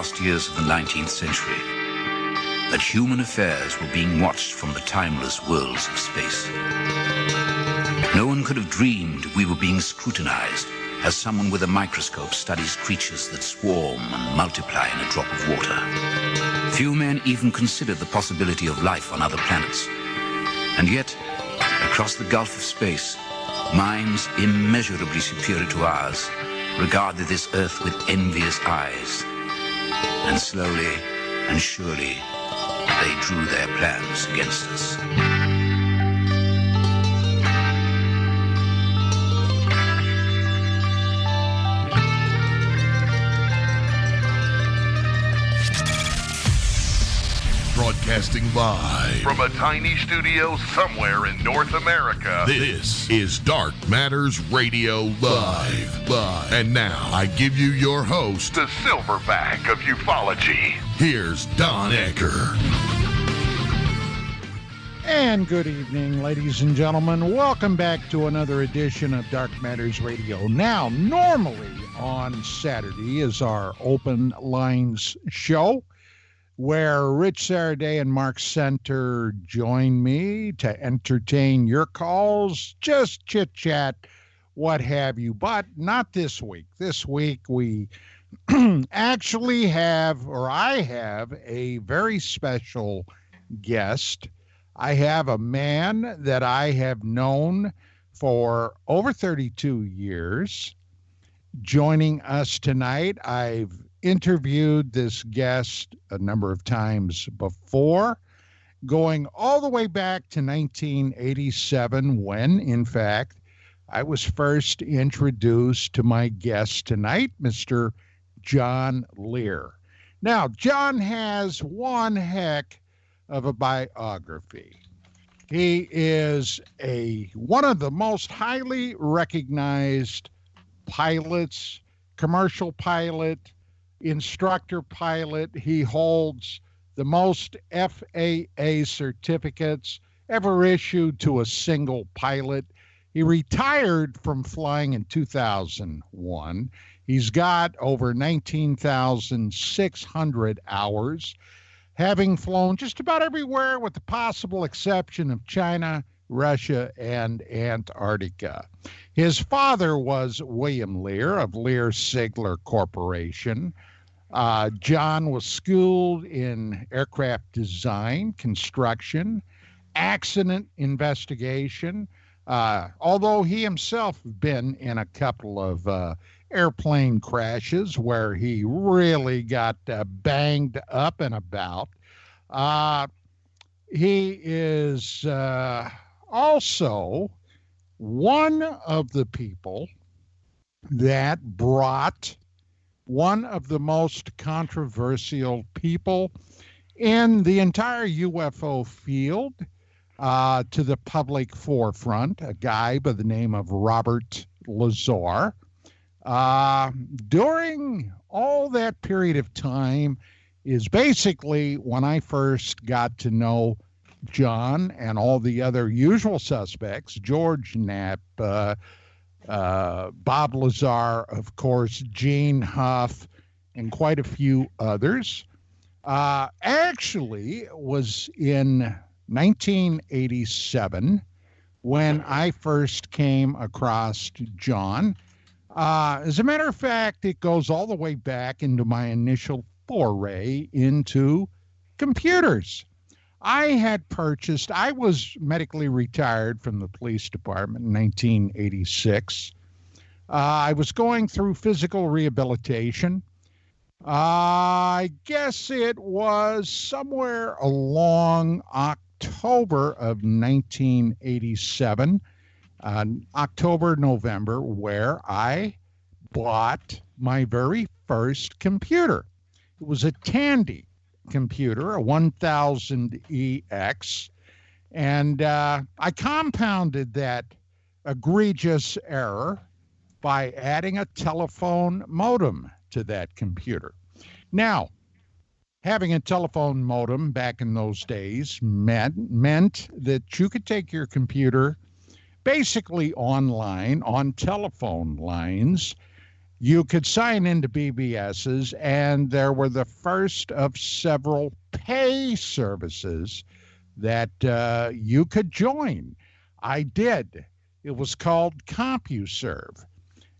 last years of the 19th century, that human affairs were being watched from the timeless worlds of space. No one could have dreamed we were being scrutinized as someone with a microscope studies creatures that swarm and multiply in a drop of water. Few men even considered the possibility of life on other planets. And yet, across the gulf of space, minds immeasurably superior to ours regarded this Earth with envious eyes. And slowly and surely, they drew their plans against us. Broadcasting live from a tiny studio somewhere in North America. This is Dark Matters Radio Live. And now I give you your host, the silverback of ufology. Here's Don Ecker. And good evening, ladies and gentlemen. Welcome back to another edition of Dark Matters Radio. Now, normally on Saturday is our Open Lines show, where Rich Saraday and Mark Center join me to entertain your calls, just chit-chat, what have you. But not this week. This week we actually have, or I have, a very special guest. I have a man that I have known for over 32 years joining us tonight. I've interviewed this guest a number of times before, going all the way back to 1987 when, in fact, I was first introduced to my guest tonight, Mr. John Lear. Now, John has one heck of a biography. He is one of the most highly recognized pilots, commercial pilot, instructor pilot. He holds the most FAA certificates ever issued to a single pilot. He retired from flying in 2001. He's got over 19,600 hours, having flown just about everywhere with the possible exception of China, Russia, and Antarctica. His father was William Lear of Lear Sigler Corporation. John was schooled in aircraft design, construction, accident investigation, although he himself had been in a couple of airplane crashes where he really got banged up and about. He is also one of the people that brought one of the most controversial people in the entire UFO field to the public forefront, a guy by the name of Robert Lazar. During all that period of time is basically when I first got to know John and all the other usual suspects, George Knapp, Bob Lazar, of course, Gene Huff, and quite a few others. Actually, it was in 1987 when I first came across John. As a matter of fact, it goes all the way back into my initial foray into computers. I was medically retired from the police department in 1986. I was going through physical rehabilitation. I guess it was somewhere along October of 1987, October, November, where I bought my very first computer. It was a Tandy computer, a 1000EX, and I compounded that egregious error by adding a telephone modem to that computer. Now, having a telephone modem back in those days meant that you could take your computer basically online on telephone lines. you could sign into BBSs, and there were the first of several pay services that you could join. I did. It was called CompuServe.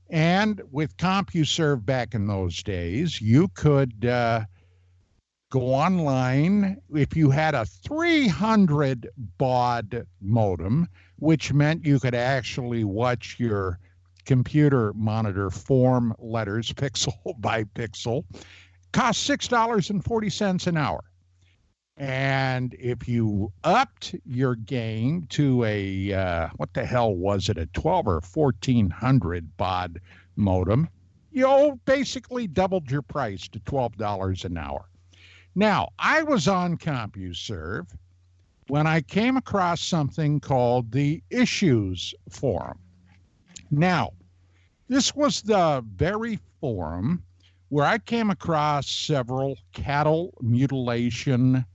And with CompuServe back in those days, you could go online if you had a 300 baud modem, which meant you could actually watch your computer monitor form letters pixel by pixel. Cost $6.40 an hour. And if you upped your game to a, what the hell was it, a 12 or 1400 baud modem, you basically doubled your price to $12 an hour. Now, I was on CompuServe when I came across something called the Issues Forum. Now, this was the very forum where I came across several cattle mutilation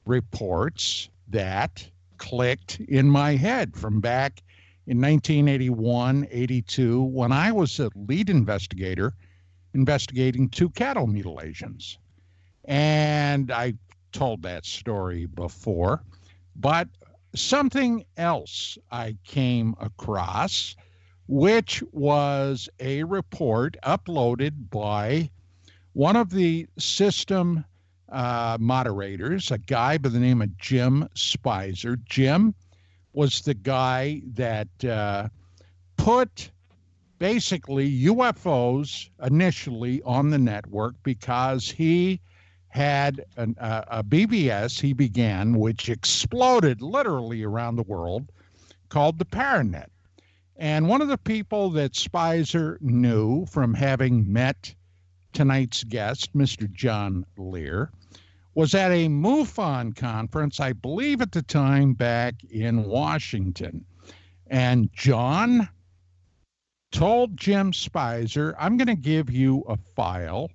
reports that clicked in my head from back in 1981, 82, when I was a lead investigator investigating 2 cattle mutilations. And I told that story before, but something else I came across, which was a report uploaded by one of the system moderators, a guy by the name of Jim Spicer. Jim was the guy that put basically UFOs initially on the network because he had a BBS he began, which exploded literally around the world, called the Paranet. And one of the people that Spicer knew from having met tonight's guest, Mr. John Lear, was at a MUFON conference, I believe at the time back in Washington. And John told Jim Spicer, I'm going to give you a file,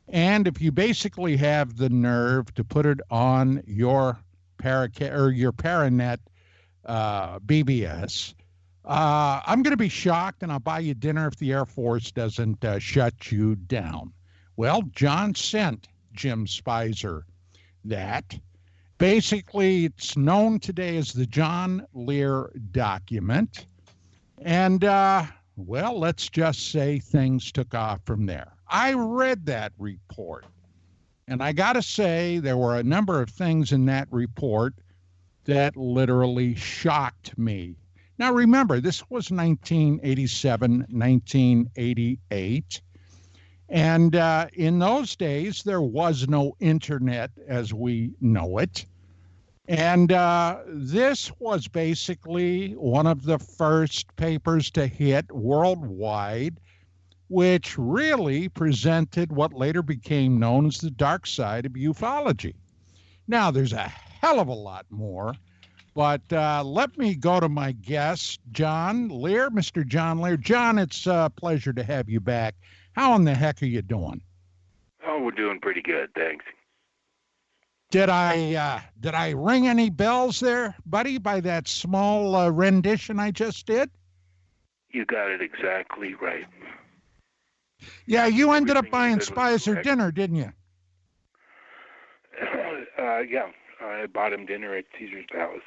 and if you basically have the nerve to put it on your Paranet BBS, I'm going to be shocked, and I'll buy you dinner if the Air Force doesn't shut you down. Well, John sent Jim Spicer that. Basically, it's known today as the John Lear document. And, well, let's just say things took off from there. I read that report, and I got to say there were a number of things in that report that literally shocked me. Now, remember, this was 1987, 1988. And in those days, there was no internet as we know it. And this was basically one of the first papers to hit worldwide, which really presented what later became known as the dark side of ufology. Now, there's a hell of a lot more. But let me go to my guest, John Lear, Mr. John Lear. John, it's a pleasure to have you back. How in the heck are you doing? Oh, we're doing pretty good, thanks. Did I ring any bells there, buddy, by that small rendition I just did? You got it exactly right. Yeah, you ended up Everything buying you said was Spicer correct. dinner, didn't you? Yeah, I bought him dinner at Caesar's Palace.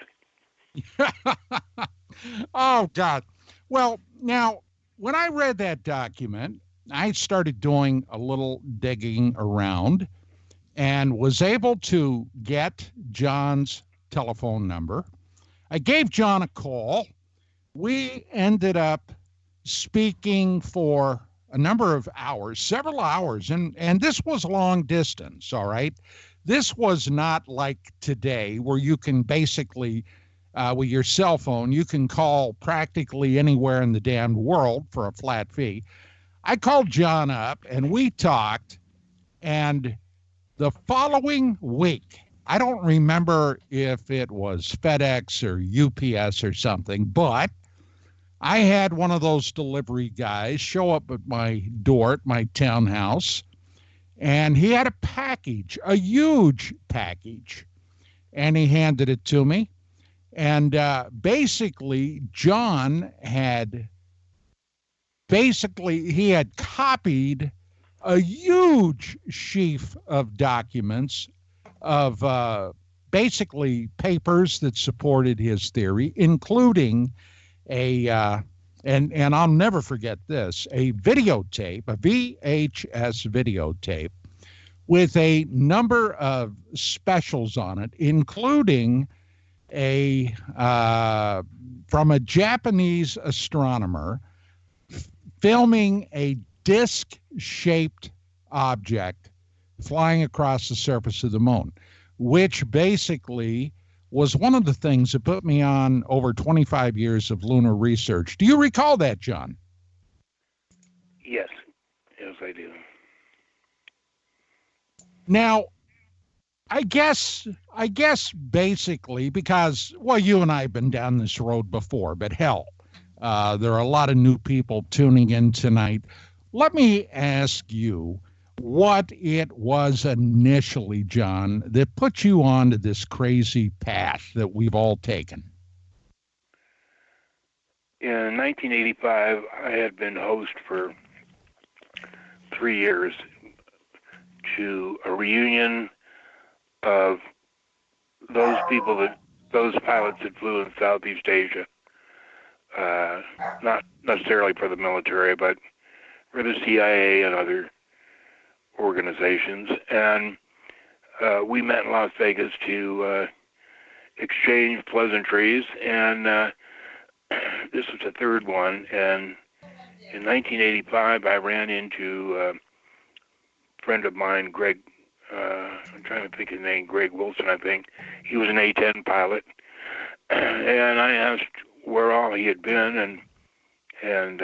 Oh, God. Well, now, when I read that document, I started doing a little digging around and was able to get John's telephone number. I gave John a call. We ended up speaking for a number of hours, several hours, and this was long distance, all right? This was not like today where you can basically, with your cell phone, you can call practically anywhere in the damned world for a flat fee. I called John up and we talked, and the following week, I don't remember if it was FedEx or UPS or something, but I had one of those delivery guys show up at my door at my townhouse, and he had a package, a huge package, and he handed it to me. And basically, John had basically he had copied a huge sheaf of documents of basically papers that supported his theory, including a and I'll never forget this, a videotape, a VHS videotape with a number of specials on it, including a from a Japanese astronomer filming a disc-shaped object flying across the surface of the moon, which basically was one of the things that put me on over 25 years of lunar research. Do you recall that, John? Yes. Yes, I do. Now, I guess basically because, well, you and I have been down this road before, but hell, there are a lot of new people tuning in tonight. Let me ask you what it was initially, John, that put you onto this crazy path that we've all taken. In 1985, I had been host for 3 years to a reunion of those pilots that flew in Southeast Asia, not necessarily for the military, but for the CIA and other organizations. And we met in Las Vegas to exchange pleasantries, and this was the third one. And in 1985, I ran into a friend of mine, Greg, I'm trying to think his name, Greg Wilson, I think. He was an A-10 pilot. And I asked where all he had been, and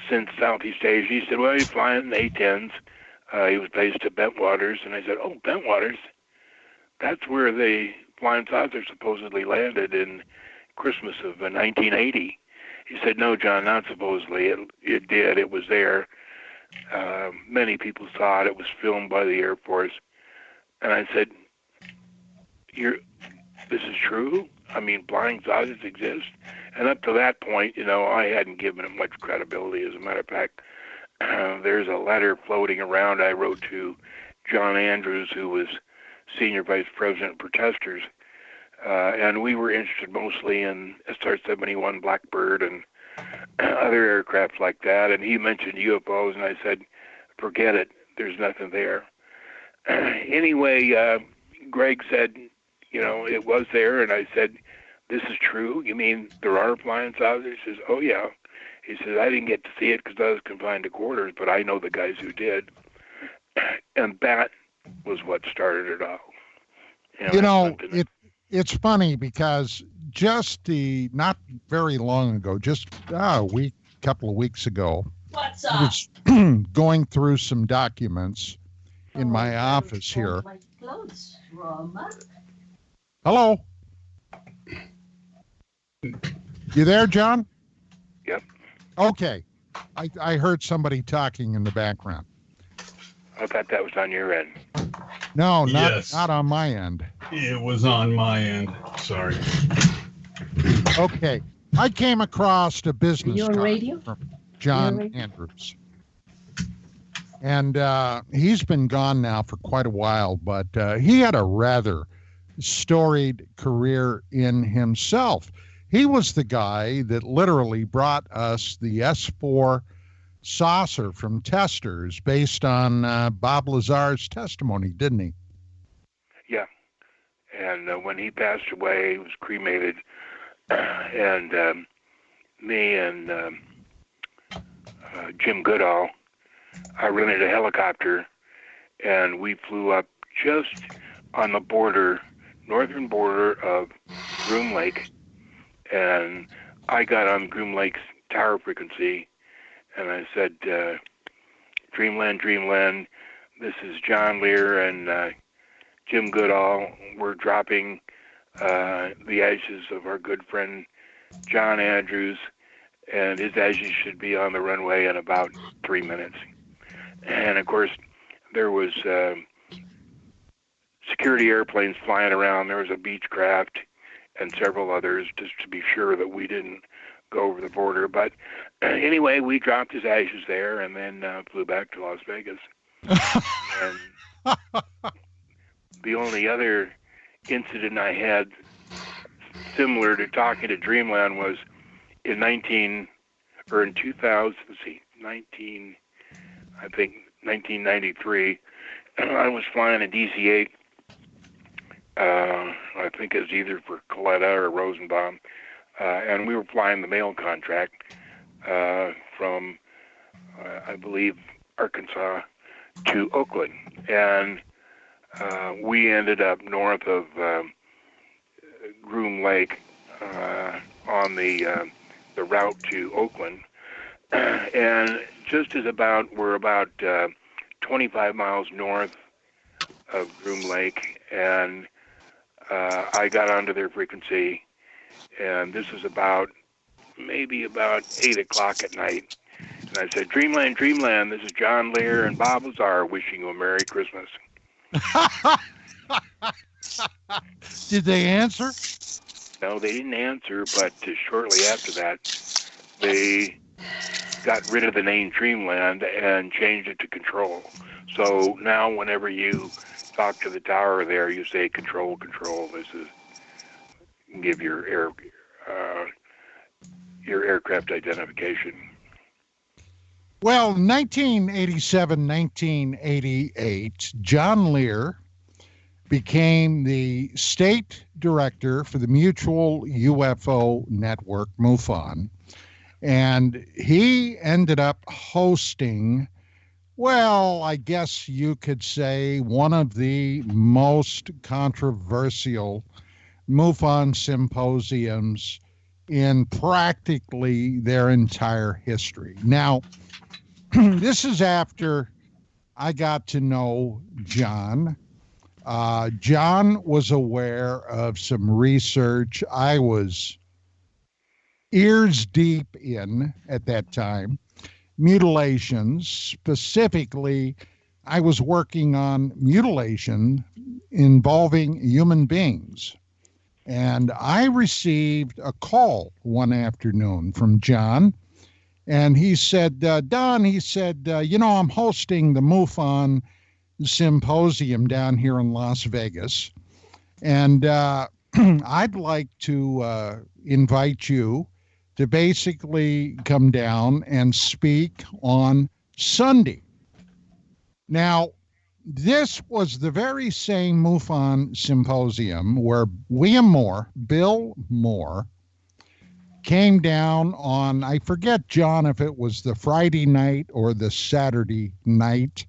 since Southeast Asia, he said, well, he's flying the A-10s. He was based at Bentwaters. And I said, oh, Bentwaters? That's where the flying saucer supposedly landed in Christmas of 1980. He said, no, John, not supposedly. It did. It was there. Many people saw it. It was filmed by the Air Force. And I said, this is true? I mean, flying saucers exist? And up to that point, I hadn't given it much credibility. As a matter of fact, there's a letter floating around I wrote to John Andrews, who was Senior Vice President of Protesters. And we were interested mostly in SR-71 Blackbird and other aircraft like that. And he mentioned UFOs, and I said, forget it. There's nothing there. Anyway, Greg said, it was there. And I said, this is true? You mean there are flying saucers? He says, oh, yeah. He says, I didn't get to see it because I was confined to quarters, but I know the guys who did. And that was what started it all. It's funny because not very long ago, just couple of weeks ago, I was going through some documents in my office here. Hello? You there, John? Yep. Okay. I heard somebody talking in the background. I thought that was on your end. No, Yes. not on my end. It was on my end. Sorry. Okay. I came across a business You're on card radio? from John Andrews. And he's been gone now for quite a while, but he had a rather storied career in himself. He was the guy that literally brought us the S4 saucer from testers based on Bob Lazar's testimony, didn't he? Yeah. And when he passed away, he was cremated. And me and Jim Goodall, I rented a helicopter, and we flew up just on the northern border of Groom Lake. And I got on Groom Lake's tower frequency, and I said, Dreamland, Dreamland, this is John Lear and Jim Goodall. We're dropping the ashes of our good friend John Andrews, and his ashes should be on the runway in about 3 minutes. And of course, there was security airplanes flying around. There was a Beechcraft and several others, just to be sure that we didn't go over the border. But anyway, we dropped his ashes there and then flew back to Las Vegas. And the only other incident I had similar to talking to Dreamland was in 1993. I was flying a DC-8. I think it was either for Coletta or Rosenbaum, and we were flying the mail contract from, I believe, Arkansas to Oakland, and we ended up north of Groom Lake on the route to Oakland, and just as we're about 25 miles north of Groom Lake, and I got onto their frequency, and this was maybe about 8 o'clock at night, and I said, Dreamland, Dreamland, this is John Lear and Bob Lazar wishing you a Merry Christmas. Did they answer? No, they didn't answer, but shortly after that, they got rid of the name Dreamland and changed it to Control. So now whenever you talk to the tower there, you say Control, Control. This is give your aircraft identification. Well, 1987, 1988, John Lear became the state director for the Mutual UFO Network, MUFON, and he ended up hosting, well, I guess you could say, one of the most controversial MUFON symposiums in practically their entire history. Now, this is after I got to know John. John was aware of some research I was ears deep in at that time, mutilations. Specifically, I was working on mutilation involving human beings. And I received a call one afternoon from John, and he said, Don, he said, I'm hosting the MUFON symposium down here in Las Vegas, and I'd like to invite you to basically come down and speak on Sunday. Now, this was the very same MUFON symposium where Bill Moore, came down on, I forget, John, if it was the Friday night or the Saturday night,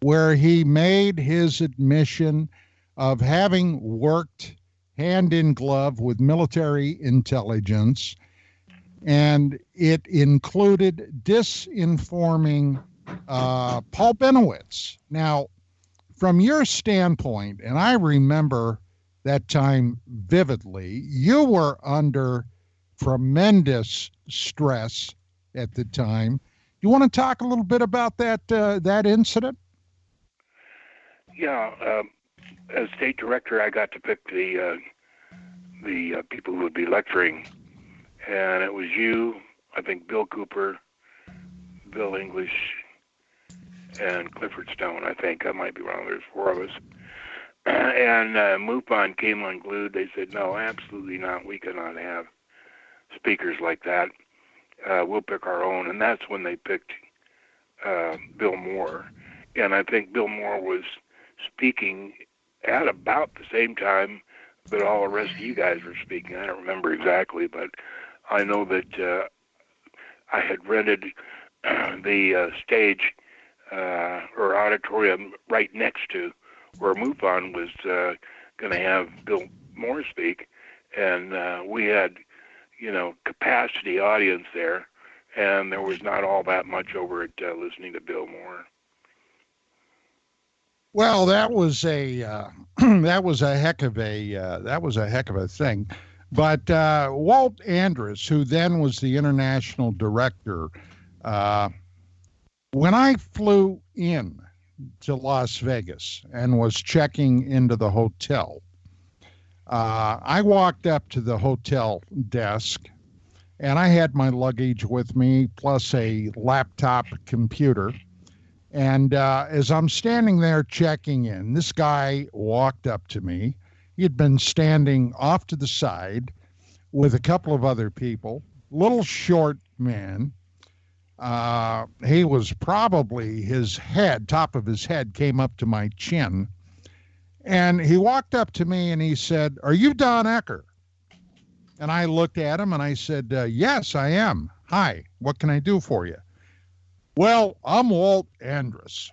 where he made his admission of having worked hand in glove with military intelligence, and it included disinforming Paul Benowitz. Now, from your standpoint, and I remember that time vividly, you were under tremendous stress at the time. You want to talk a little bit about that incident? Yeah, as state director, I got to pick the people who would be lecturing, and it was you, I think Bill Cooper, Bill English, and Clifford Stone. I think I might be wrong. There's 4 of us. And MUFON came unglued. They said, no, absolutely not. We cannot have speakers like that. We'll pick our own. And that's when they picked Bill Moore. And I think Bill Moore was speaking at about the same time that all the rest of you guys were speaking. I don't remember exactly, but I know that I had rented the stage or auditorium right next to where MUFON was going to have Bill Moore speak, and we had, capacity audience there, and there was not all that much over it listening to Bill Moore. Well, that was a heck of a thing. But Walt Andrus, who then was the international director, when I flew in to Las Vegas and was checking into the hotel, I walked up to the hotel desk, and I had my luggage with me plus a laptop computer. And as I'm standing there checking in, this guy walked up to me. He had been standing off to the side with a couple of other people, little short man. He was probably top of his head came up to my chin. And he walked up to me and he said, "Are you Don Ecker?" And I looked at him and I said, "Yes, I am. Hi, what can I do for you?" "Well, I'm Walt Andrus.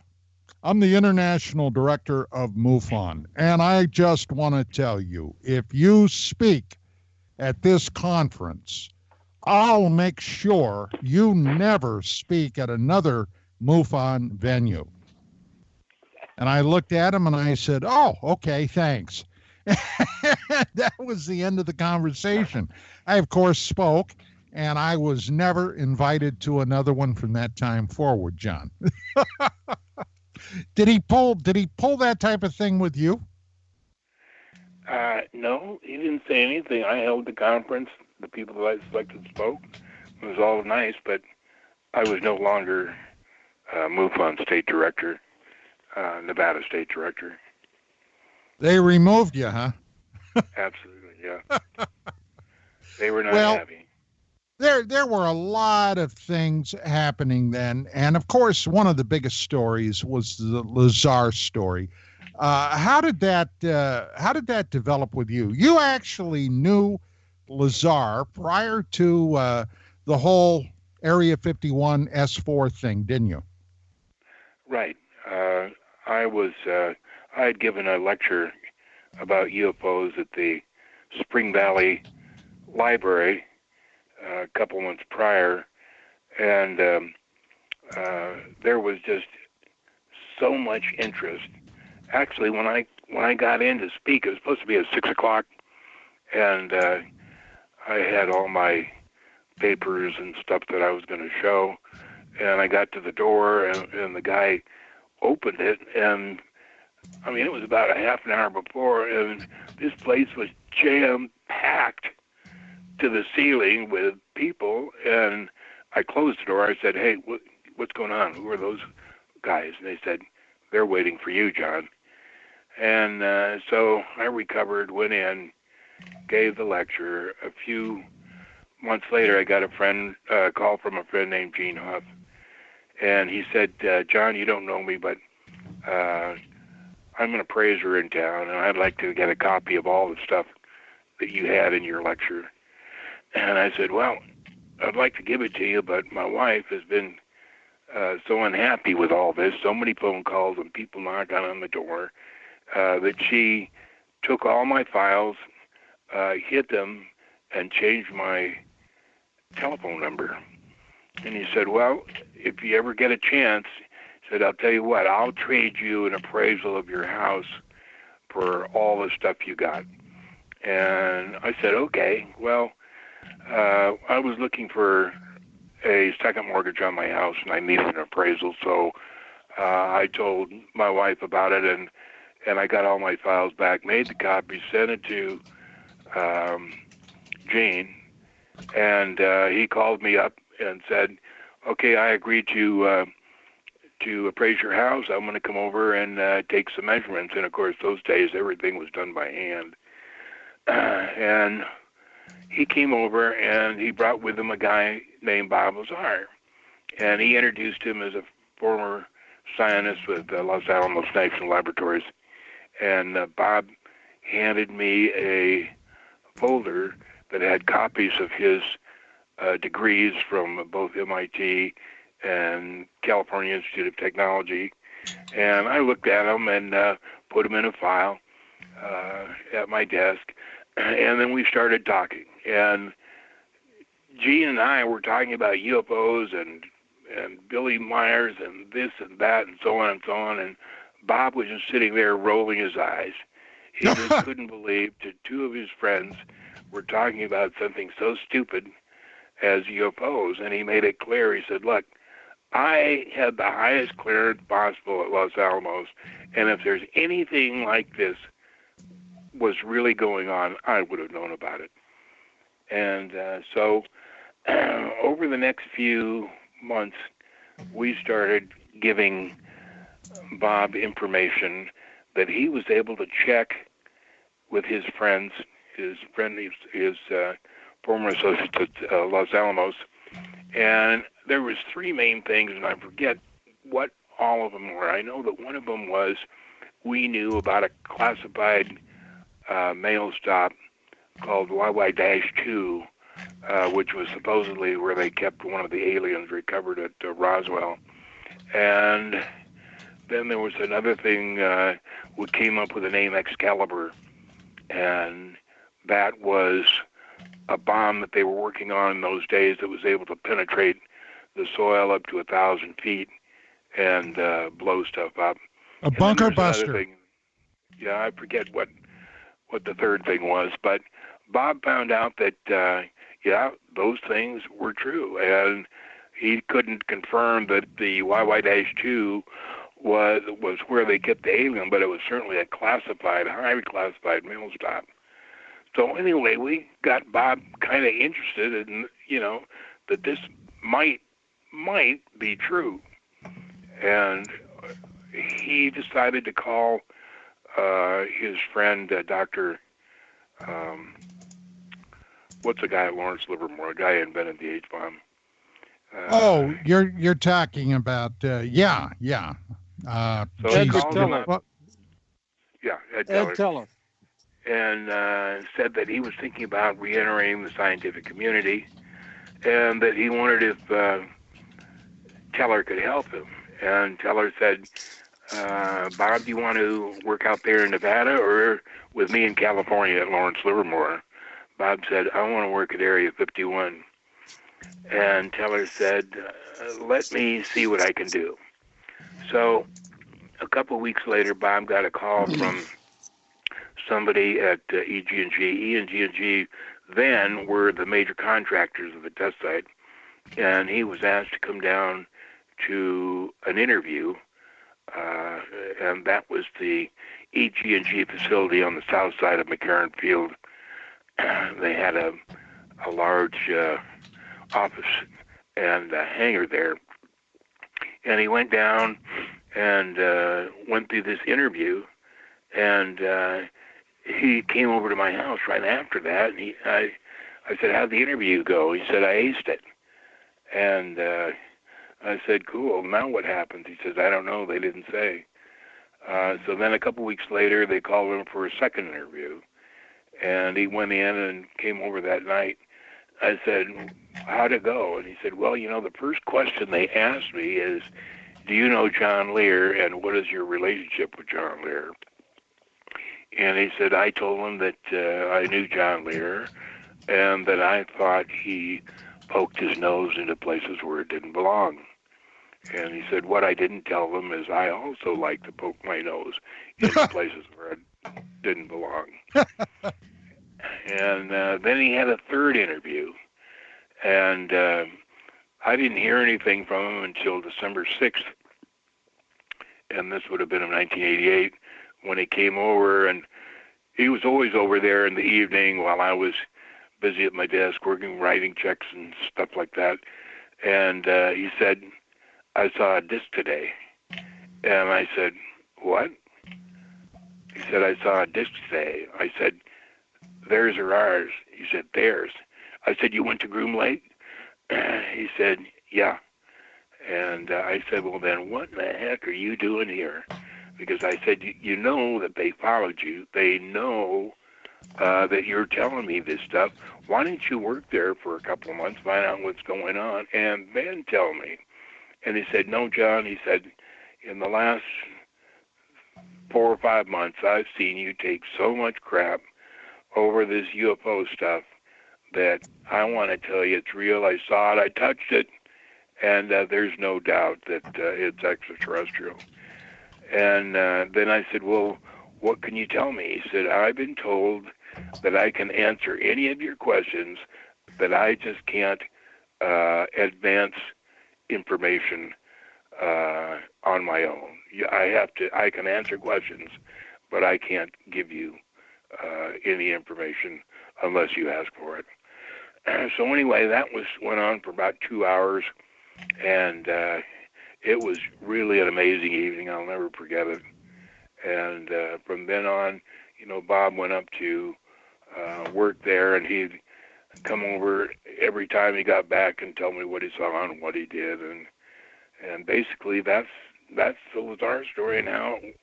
I'm the international director of MUFON. And I just want to tell you, if you speak at this conference, I'll make sure you never speak at another MUFON venue." And I looked at him and I said, "Oh, okay, thanks." That was the end of the conversation. I, of course, spoke, and I was never invited to another one from that time forward, John. Did he pull that type of thing with you? No, he didn't say anything. I held the conference. The people that I selected spoke. It was all nice, but I was no longer MUFON state director, Nevada state director. They removed you, huh? Absolutely, yeah. They were not happy. There were a lot of things happening then, and of course, one of the biggest stories was the Lazar story. How did that develop with you? You actually knew Lazar prior to the whole Area 51 S4 thing, didn't you? Right. I had given a lecture about UFOs at the Spring Valley Library a couple months prior, and there was just so much interest. Actually, when I got in to speak, it was supposed to be at 6:00, and I had all my papers and stuff that I was going to show, and I got to the door, and the guy opened it, and I mean, it was about a half an hour before, and this place was jam-packed to the ceiling with people, and I closed the door. I said, "Hey, what's going on? Who are those guys?" And they said, "They're waiting for you, John." And so I recovered, went in, gave the lecture. A few months later, I got a call from a friend named Gene Huff, and he said, "John, you don't know me, but I'm an appraiser in town, and I'd like to get a copy of all the stuff that you had in your lecture." And I said, "Well, I'd like to give it to you, but my wife has been so unhappy with all this, so many phone calls and people knocking on the door, that she took all my files, hid them, and changed my telephone number." And he said, "Well, if you ever get a chance," he said, "I'll tell you what, I'll trade you an appraisal of your house for all the stuff you got." And I said, "Okay." Well, I was looking for a second mortgage on my house, and I needed an appraisal, so I told my wife about it, and I got all my files back, made the copy, sent it to Gene, and he called me up and said, "Okay, I agree to appraise your house. I'm going to come over and take some measurements." And of course, those days everything was done by hand. And he came over, and he brought with him a guy named Bob Lazar, and he introduced him as a former scientist with Los Alamos National Laboratories. And Bob handed me a folder that had copies of his degrees from both MIT and California Institute of Technology. And I looked at them and put them in a file at my desk. And then we started talking. And Gene and I were talking about UFOs and Billy Myers and this and that and so on and so on. And Bob was just sitting there rolling his eyes. He just couldn't believe that two of his friends were talking about something so stupid as UFOs. And he made it clear. He said, "Look, I had the highest clearance possible at Los Alamos, and if there's anything like this was really going on, I would have known about it." And so over the next few months, we started giving Bob information that he was able to check with his friends, his former associates at Los Alamos. And there was three main things, and I forget what all of them were. I know that one of them was we knew about a classified mail stop called YY-2, which was supposedly where they kept one of the aliens recovered at Roswell. And then there was another thing, we came up with the name Excalibur, and that was a bomb that they were working on in those days that was able to penetrate the soil up to 1,000 feet and blow stuff up. A bunker buster. Thing. Yeah, I forget what the third thing was, but Bob found out that, those things were true, and he couldn't confirm that the YY-2 was where they kept the alien, but it was certainly a classified, highly classified mail stop. So anyway, we got Bob kind of interested in, that this might be true, and he decided to call his friend, Dr. What's the guy at Lawrence Livermore, a guy who invented the H-bomb? You're talking about, yeah. So Ed Teller. Ed Teller. And said that he was thinking about re-entering the scientific community, and that he wondered if Teller could help him. And Teller said, Bob, do you want to work out there in Nevada or with me in California at Lawrence Livermore? Bob said, I want to work at Area 51. And Teller said, let me see what I can do. So a couple of weeks later, Bob got a call from somebody at EG&G. EG&G then were the major contractors of the test site, and he was asked to come down to an interview, and that was the EG&G facility on the south side of McCarran Field. They had a large office and a hangar there, and he went down and went through this interview, and he came over to my house right after that, and I said, how'd the interview go? He said, I aced it. And I said, cool, now what happens? He says, I don't know, they didn't say. So then a couple weeks later, they called him for a second interview, and he went in and came over that night. I said, how'd it go? And he said, well, the first question they asked me is, do you know John Lear, and what is your relationship with John Lear? And he said, I told him that I knew John Lear and that I thought he poked his nose into places where it didn't belong. And he said, what I didn't tell them is I also like to poke my nose into places where it didn't belong. And then he had a third interview. And I didn't hear anything from him until December 6th. And this would have been in 1988 when he came over. And he was always over there in the evening while I was busy at my desk working, writing checks and stuff like that. And he said, I saw a disc today. And I said, what? He said, I saw a disc today. I said, theirs or ours? He said, theirs. I said, you went to Groom Lake? He said, yeah. And I said, well, then what in the heck are you doing here? Because I said, you know that they followed you. They know that you're telling me this stuff. Why didn't you work there for a couple of months, find out what's going on, and then tell me? And he said, no, John. He said, in the last 4 or 5 months, I've seen you take so much crap over this UFO stuff that I want to tell you it's real. I saw it. I touched it. And there's no doubt that it's extraterrestrial. And then I said, well, what can you tell me? He said, I've been told that I can answer any of your questions, that I just can't advance information on my own. I can answer questions, but I can't give you any information unless you ask for it. So anyway, that went on for about 2 hours, and it was really an amazing evening. I'll never forget it. And from then on, Bob went up to work there, and he'd come over every time he got back and tell me what he saw and what he did, and basically that's the Lazar story and how it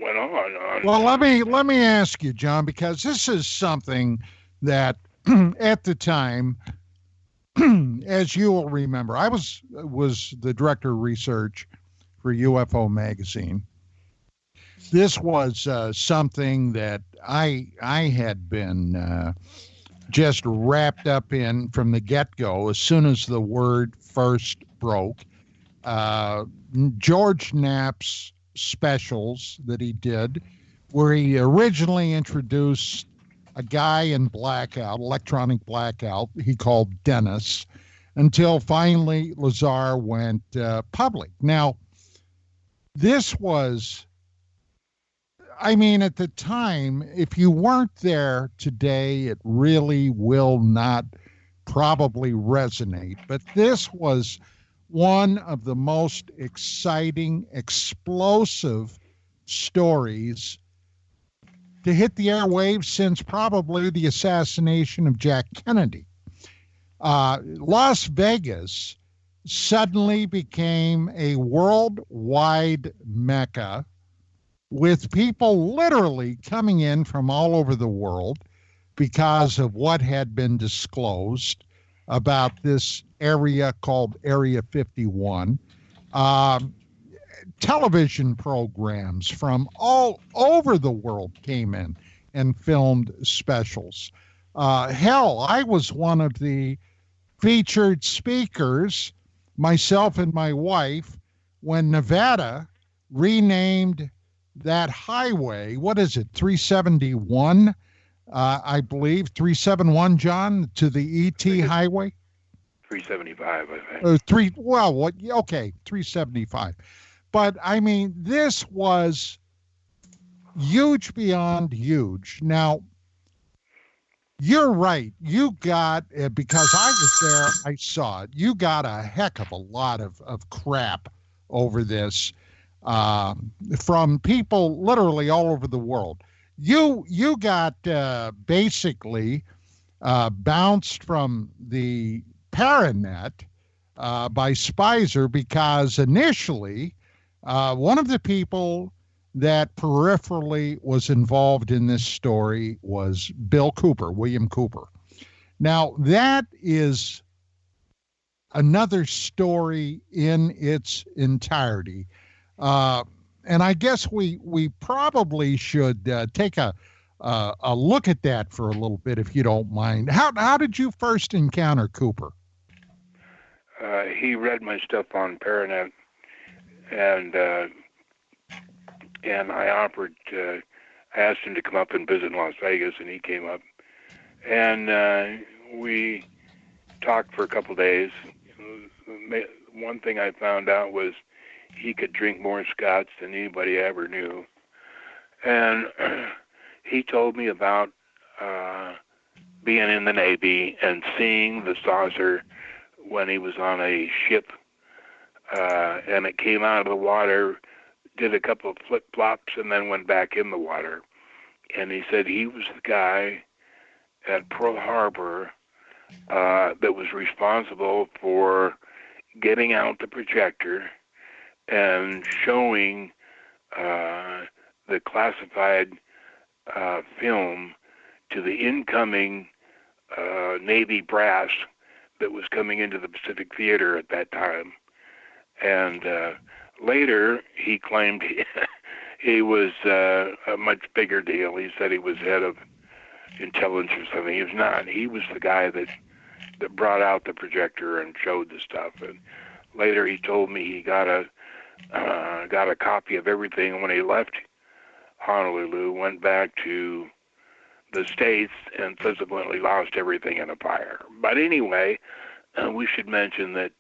went on. Well, let me ask you, John, because this is something that at the time, as you will remember, I was the director of research for UFO magazine. This was something that I had been just wrapped up in from the get-go as soon as the word first broke. George Knapp's specials that he did, where he originally introduced a guy in blackout, electronic blackout, he called Dennis, until finally Lazar went public. Now, this was, at the time, if you weren't there today, it really will not probably resonate. But this was one of the most exciting, explosive stories to hit the airwaves since probably the assassination of Jack Kennedy. Las Vegas suddenly became a worldwide mecca with people literally coming in from all over the world because of what had been disclosed about this area called Area 51. Television programs from all over the world came in and filmed specials. Hell, I was one of the featured speakers, myself and my wife, when Nevada renamed that highway, what is it, 371, I believe, 371, John, to the ET highway? 375, I think. 375. But, this was huge beyond huge. Now, you're right. You got, because I was there, I saw it, you got a heck of a lot of crap over this from people literally all over the world. You got basically bounced from the Paranet by Spicer because initially one of the people that peripherally was involved in this story was Bill Cooper, William Cooper. Now, that is another story in its entirety. And I guess we probably should take a look at that for a little bit, if you don't mind. How did you first encounter Cooper? He read my stuff on Paranet, and I offered, I asked him to come up and visit in Las Vegas, and he came up, and we talked for a couple days. One thing I found out was he could drink more scotch than anybody ever knew, and he told me about being in the Navy and seeing the saucer when he was on a ship, and it came out of the water, did a couple of flip-flops, and then went back in the water. And he said he was the guy at Pearl Harbor that was responsible for getting out the projector and showing the classified film to the incoming Navy brass that was coming into the Pacific Theater at that time. And later, he claimed he was a much bigger deal. He said he was head of intelligence or something. He was not. He was the guy that brought out the projector and showed the stuff. And later, he told me he got a copy of everything when he left Honolulu, went back to the States, and subsequently lost everything in a fire. But anyway, we should mention that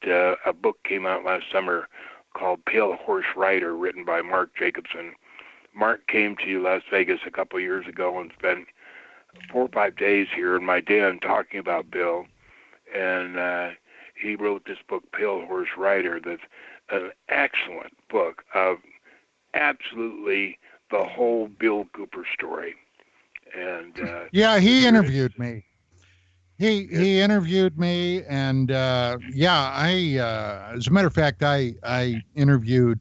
a book came out last summer called Pale Horse Rider, written by Mark Jacobson. Mark came to Las Vegas a couple of years ago and spent 4 or 5 days here in my den talking about Bill. and he wrote this book, Pale Horse Rider, that's an excellent book of absolutely the whole Bill Cooper story. And yeah, he interviewed me. He interviewed me, and yeah, as a matter of fact, I interviewed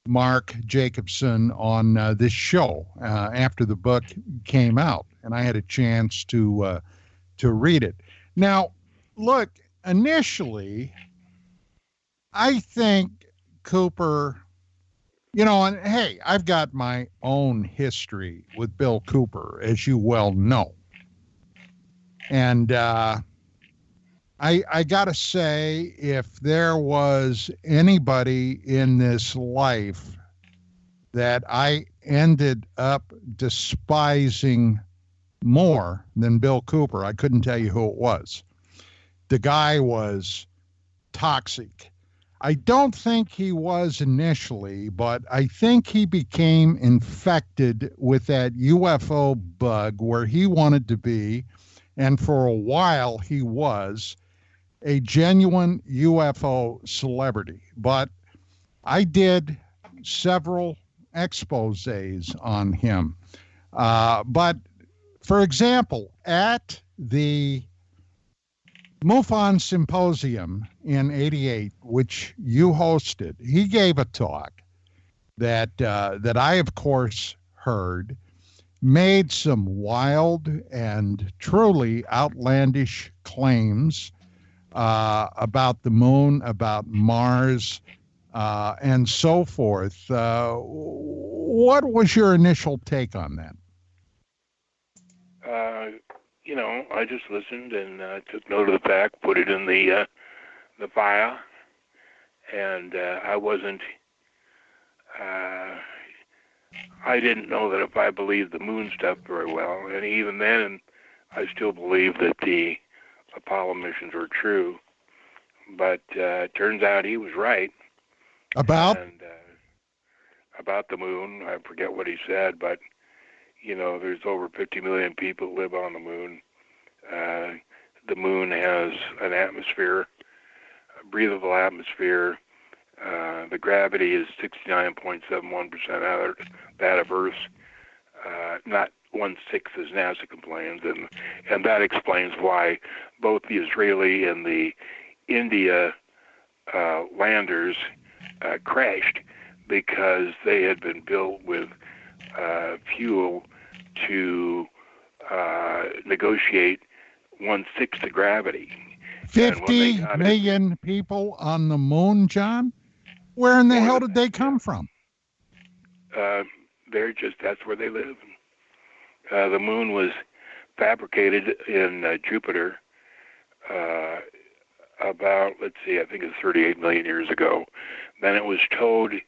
Mark Jacobson on this show after the book came out, and I had a chance to read it. Now, look, initially, I think Cooper, and hey, I've got my own history with Bill Cooper, as you well know. And I got to say, if there was anybody in this life that I ended up despising more than Bill Cooper, I couldn't tell you who it was. The guy was toxic. I don't think he was initially, but I think he became infected with that UFO bug where he wanted to be. And for a while, he was a genuine UFO celebrity. But I did several exposés on him. But, for example, at the MUFON Symposium in '88, which you hosted, he gave a talk that I, of course, heard, made some wild and truly outlandish claims about the moon, about Mars, and so forth. What was your initial take on that? I just listened and took note of the fact, put it in the file, and I wasn't. I didn't know that if I believed the moon stuff very well, and even then, I still believe that the Apollo missions were true. But turns out he was right. About? And, about the moon, I forget what he said, but there's over 50 million people who live on the moon. The moon has an atmosphere, a breathable atmosphere. The gravity is 69.71% out of that of Earth's, not 1/6 as NASA complains, and that explains why both the Israeli and the India landers crashed, because they had been built with fuel to negotiate 1/6 the gravity. 50 million people on the moon, John? Where in the hell did they come from? That's where they live. The moon was fabricated in Jupiter about, I think it's 38 million years ago. Then it was towed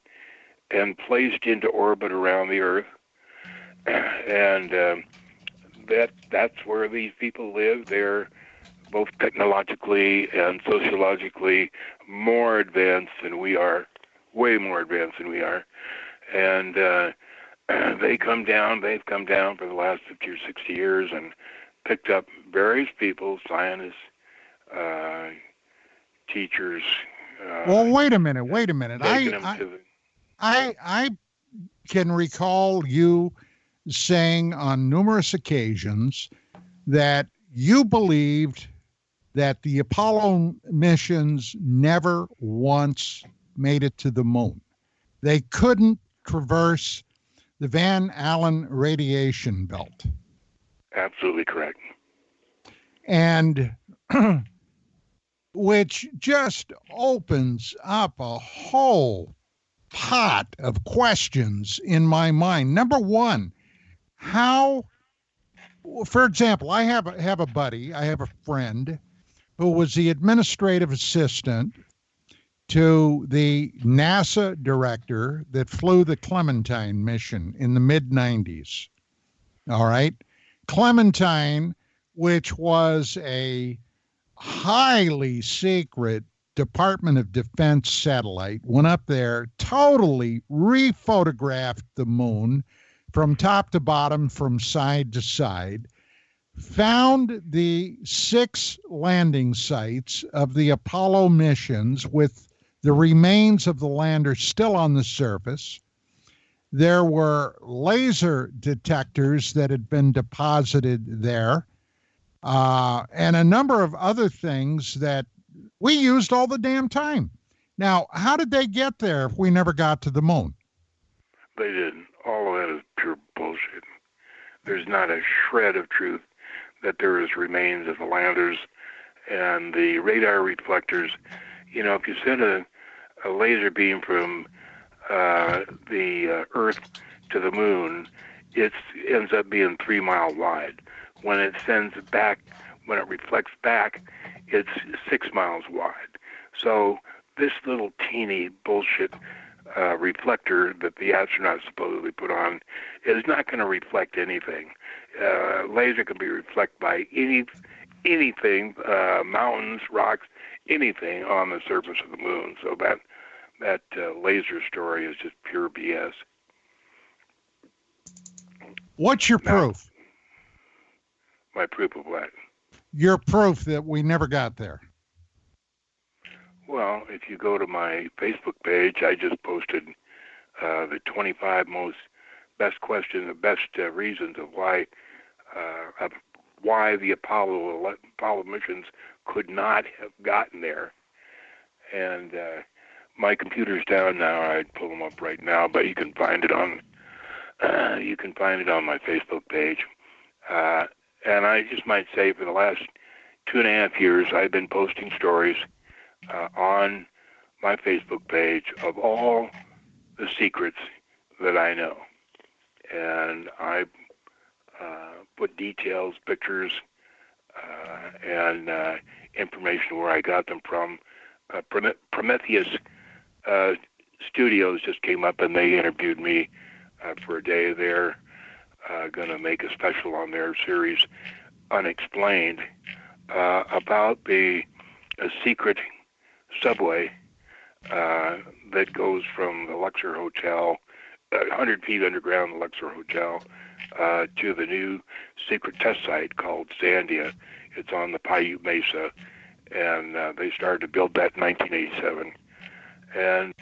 and placed into orbit around the Earth. And that's where these people live. They're both technologically and sociologically more advanced than we are, way more advanced than we are. And they've come down for the last 50 or 60 years and picked up various people, scientists, teachers. Well, wait a minute. I can recall you saying on numerous occasions that you believed that the Apollo missions never once made it to the moon. They couldn't traverse the Van Allen radiation belt. Absolutely correct. And which just opens up a whole pot of questions in my mind. Number one, how, for example, I have a buddy, I have a friend who was the administrative assistant to the NASA director that flew the Clementine mission in the mid-90s. All right. Clementine, which was a highly secret Department of Defense satellite, went up there, totally rephotographed the moon from top to bottom, from side to side, found the 6 landing sites of the Apollo missions with the remains of the lander still on the surface. There were laser detectors that had been deposited there, and a number of other things that we used all the damn time. Now, how did they get there if we never got to the moon? They didn't. All of that is pure bullshit. There's not a shred of truth that there is remains of the landers and the radar reflectors. You know, if you send a laser beam from the Earth to the moon, it ends up being 3 mile wide. When it sends back, when it reflects back, it's 6 miles wide. So this little teeny bullshit reflector that the astronauts supposedly put on is not going to reflect anything. Laser can be reflected by anything, mountains, rocks, anything on the surface of the moon. So that laser story is just pure BS. What's your proof? My proof of what? Your proof that we never got there. Well, if you go to my Facebook page, I just posted the 25 best questions, the best reasons of why the Apollo missions could not have gotten there. And my computer's down now. I'd pull them up right now, but you can find it on my Facebook page. And I just might say, for the last 2.5 years, I've been posting stories on my Facebook page of all the secrets that I know. And I put details, pictures, and information where I got them from. Prometheus Studios just came up and they interviewed me for a day. They're going to make a special on their series, Unexplained, about a secret subway that goes from the Luxor Hotel, 100 feet underground, the Luxor Hotel, to the new secret test site called Sandia. It's on the Paiute Mesa, and they started to build that in 1987. And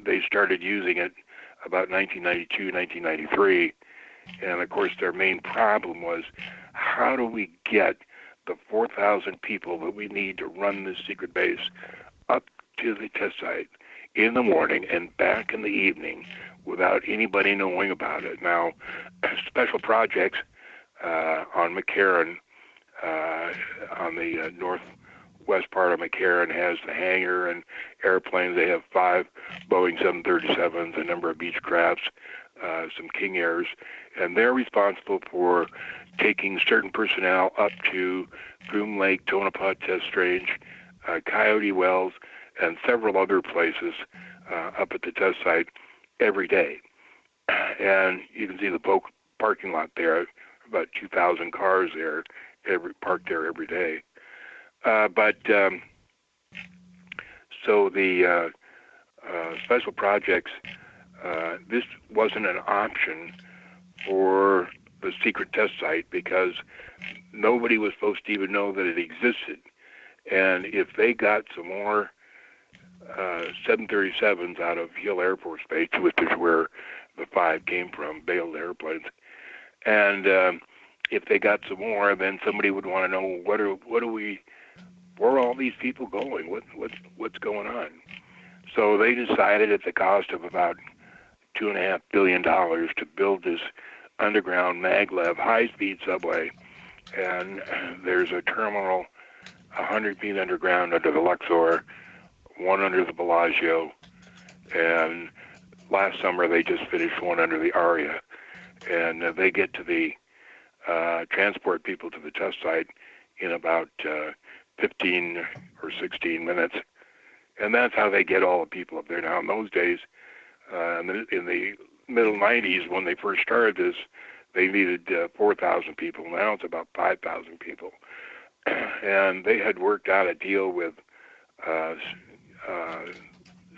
they started using it about 1992, 1993. And, of course, their main problem was, how do we get the 4,000 people that we need to run this secret base up to the test site in the morning and back in the evening without anybody knowing about it? Now, Special Projects on McCarran, on the northwest part of McCarran, has the hangar and airplanes. They have 5 Boeing 737s, a number of Beechcrafts, some King Airs, and they're responsible for taking certain personnel up to Groom Lake, Tonopah Test Range, Coyote Wells, and several other places up at the test site every day. And you can see the parking lot there, about 2,000 cars there, parked there every day. So the Special Projects, this wasn't an option for the secret test site because nobody was supposed to even know that it existed. And if they got some more 737s out of Hill Air Force Base, which is where the 5 came from, Bale airplanes, and if they got some more, then somebody would want to know where are all these people going? What's going on? So they decided, at the cost of about $2.5 billion, to build this underground maglev high-speed subway. And there's a terminal 100 feet underground under the Luxor, one under the Bellagio, and last summer they just finished one under the Aria. And they get to the transport people to the test site in about 15 or 16 minutes. And that's how they get all the people up there. Now, in those days, in the middle 90s, when they first started this, they needed 4,000 people. Now it's about 5,000 people. And they had worked out a deal with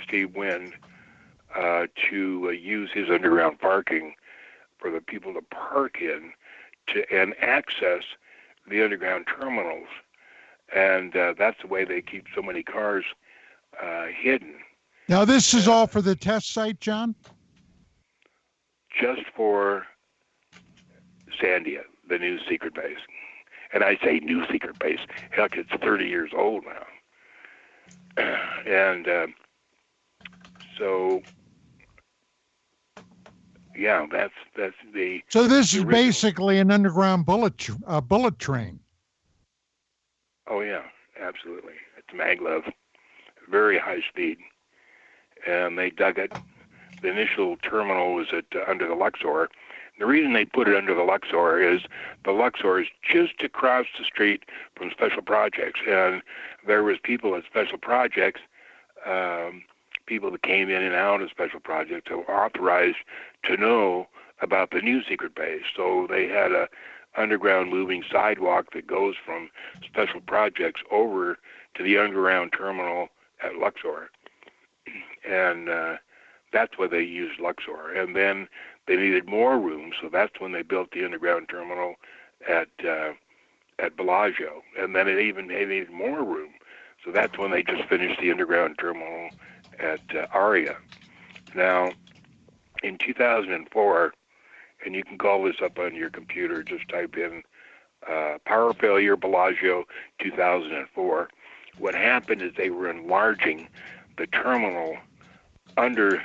Steve Wynn to use his underground parking for the people to park in and access the underground terminals. And that's the way they keep so many cars hidden. Now, this is all for the test site, John? Just for Sandia, the new secret base. And I say new secret base. Heck, it's 30 years old now. And so, yeah, that's the. So this is original. basically an underground bullet train. Oh yeah, absolutely. It's maglev, very high speed, and they dug it. The initial terminal was under the Luxor. The reason they put it under the Luxor is the Luxor is just across the street from Special Projects, and there was people at Special Projects, people that came in and out of Special Projects who were authorized to know about the new secret base. So they had a underground moving sidewalk that goes from Special Projects over to the underground terminal at Luxor, and that's why they used Luxor. And then they needed more room, so that's when they built the underground terminal at Bellagio. And then they needed more room, so that's when they just finished the underground terminal at Aria. Now, in 2004, and you can call this up on your computer, just type in power failure Bellagio 2004. What happened is they were enlarging the terminal under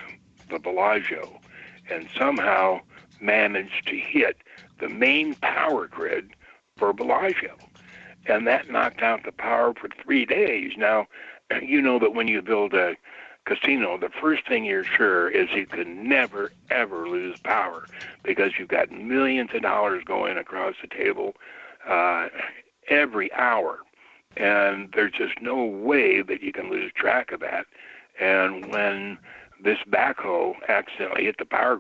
the Bellagio and somehow managed to hit the main power grid for Bellagio. And that knocked out the power for 3 days. Now, you know that when you build a casino, the first thing you're sure is you can never, ever lose power because you've got millions of dollars going across the table every hour. And there's just no way that you can lose track of that. And when this backhoe accidentally hit the power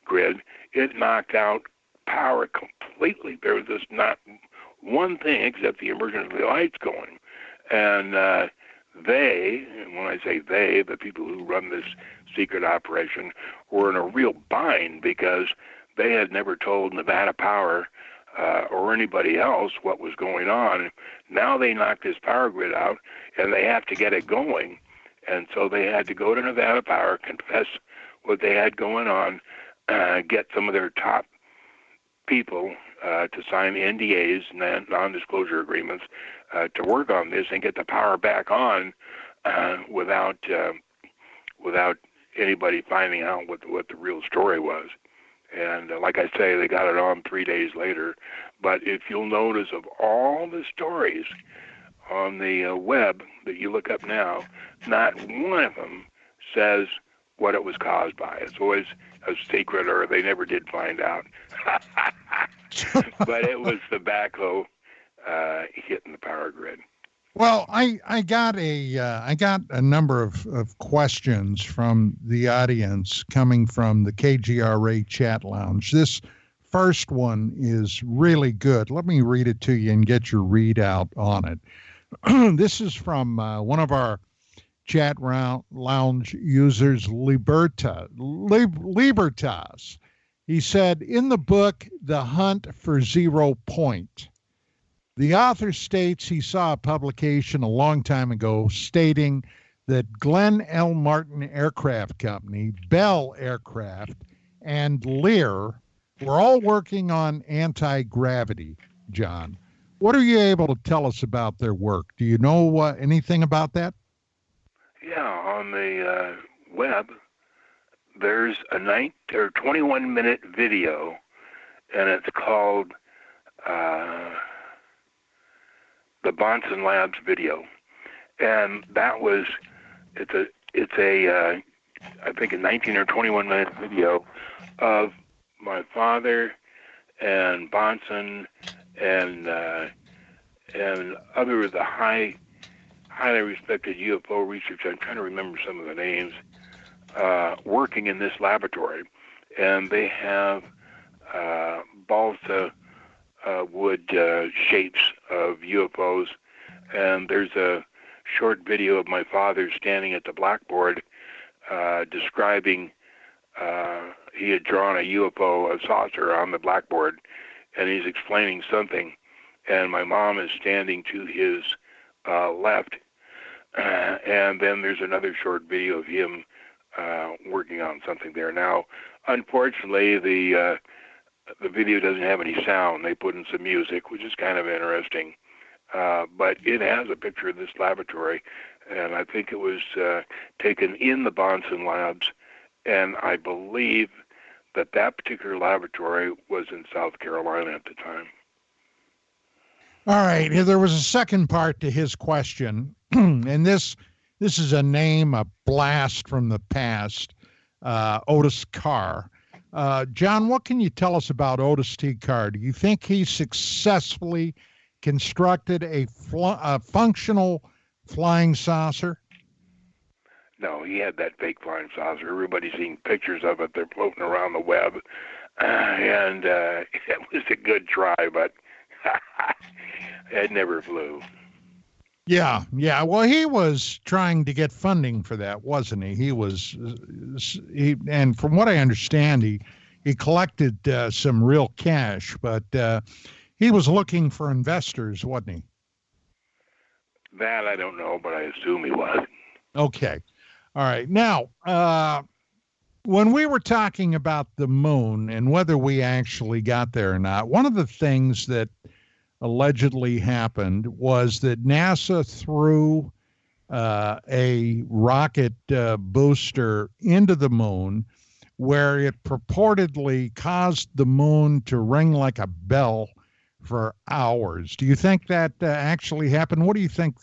grid, it knocked out power completely. There was just not one thing except the emergency lights going. And they, and when I say they, the people who run this secret operation, were in a real bind because they had never told Nevada Power or anybody else what was going on. Now they knocked this power grid out, and they have to get it going. And so they had to go to Nevada Power, confess what they had going on, get some of their top people to sign NDAs, non-disclosure agreements, to work on this and get the power back on without anybody finding out what the real story was. And like I say, they got it on 3 days later. But if you'll notice, of all the stories on the web that you look up now, not one of them says what it was caused by. It's always a secret, or they never did find out. But it was the backhoe hitting the power grid. Well, I got a number of questions from the audience coming from the KGRA chat lounge. This first one is really good. Let me read it to you and get your readout on it. This is from one of our chat lounge users, Libertas. He said, in the book, The Hunt for 0 Point, the author states he saw a publication a long time ago stating that Glenn L. Martin Aircraft Company, Bell Aircraft, and Lear were all working on anti-gravity, John. What are you able to tell us about their work? Do you know anything about that? Yeah, on the web, there's a 21-minute video, and it's called the Bonson Labs video, and that was it's a I think a 19 or 21 minute video of my father and Bonson and other of the highly respected UFO researchers. I'm trying to remember some of the names, working in this laboratory, and they have balsa wood shapes of UFOs, and there's a short video of my father standing at the blackboard describing he had drawn a UFO, a saucer, on the blackboard, and he's explaining something, and my mom is standing to his left, and then there's another short video of him working on something there. Now, unfortunately, the video doesn't have any sound. They put in some music, which is kind of interesting. But it has a picture of this laboratory, and I think it was taken in the Bonson Labs, and I believe that particular laboratory was in South Carolina at the time. All right. There was a second part to his question, and this is a name, a blast from the past, Otis Carr. John, what can you tell us about Otis T. Carr? Do you think he successfully constructed a functional flying saucer? No, he had that fake flying saucer. Everybody's seen pictures of it. They're floating around the web. And it was a good try, but it never flew. Yeah. Well, he was trying to get funding for that, wasn't he? And from what I understand, he collected some real cash, but he was looking for investors, wasn't he? That I don't know, but I assume he was. Okay. All right. Now, when we were talking about the moon and whether we actually got there or not, one of the things that allegedly happened was that NASA threw a rocket booster into the moon where it purportedly caused the moon to ring like a bell for hours. Do you think that actually happened? What do you think,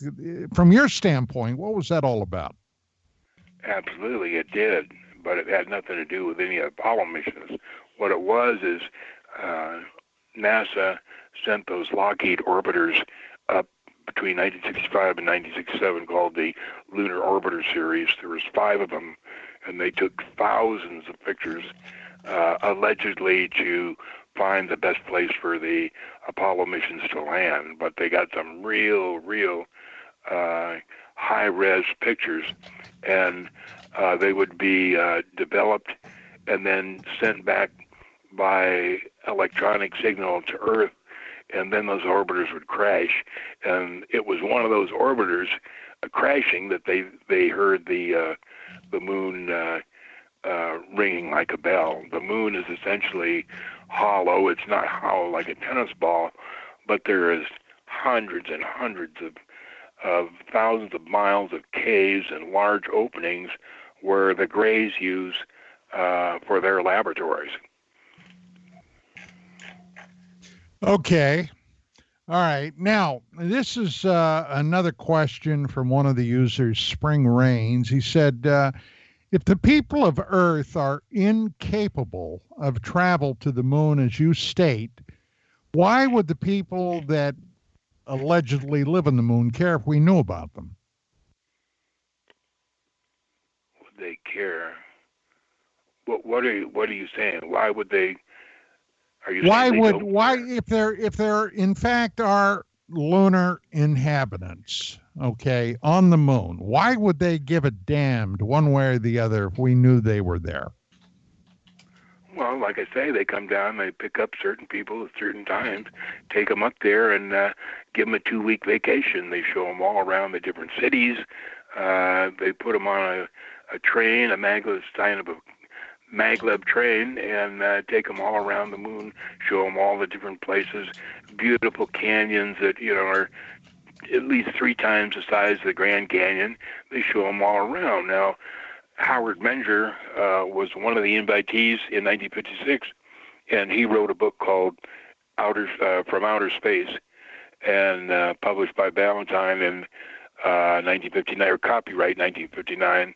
from your standpoint, what was that all about? Absolutely, it did, but it had nothing to do with any of the Apollo missions. What it was is NASA sent those Lockheed orbiters up between 1965 and 1967 called the Lunar Orbiter Series. There was 5 of them, and they took thousands of pictures, allegedly to find the best place for the Apollo missions to land. But they got some real high-res pictures, and they would be developed and then sent back by electronic signal to Earth, and then those orbiters would crash. And it was one of those orbiters crashing that they heard the moon ringing like a bell. The moon is essentially hollow. It's not hollow like a tennis ball, but there is hundreds and hundreds of thousands of miles of caves and large openings where the Greys use for their laboratories. Okay. All right. Now, this is another question from one of the users, Spring Rains. He said, if the people of Earth are incapable of travel to the moon, as you state, why would the people that allegedly live on the moon care if we knew about them? Would they care? What are you saying? Why would they? Are you if there in fact are lunar inhabitants, okay, on the moon, why would they give a damned one way or the other if we knew they were there? Well, like I say, they come down, they pick up certain people at certain times, take them up there, and give them a 2-week vacation. They show them all around the different cities. They put them on a train, a maglev train, and take them all around the moon, show them all the different places, beautiful canyons that are at least 3 times the size of the Grand Canyon. They show them all around. Now, Howard Menger was one of the invitees in 1956, and he wrote a book called From Outer Space, and published by Ballantine in 1959, or copyright 1959.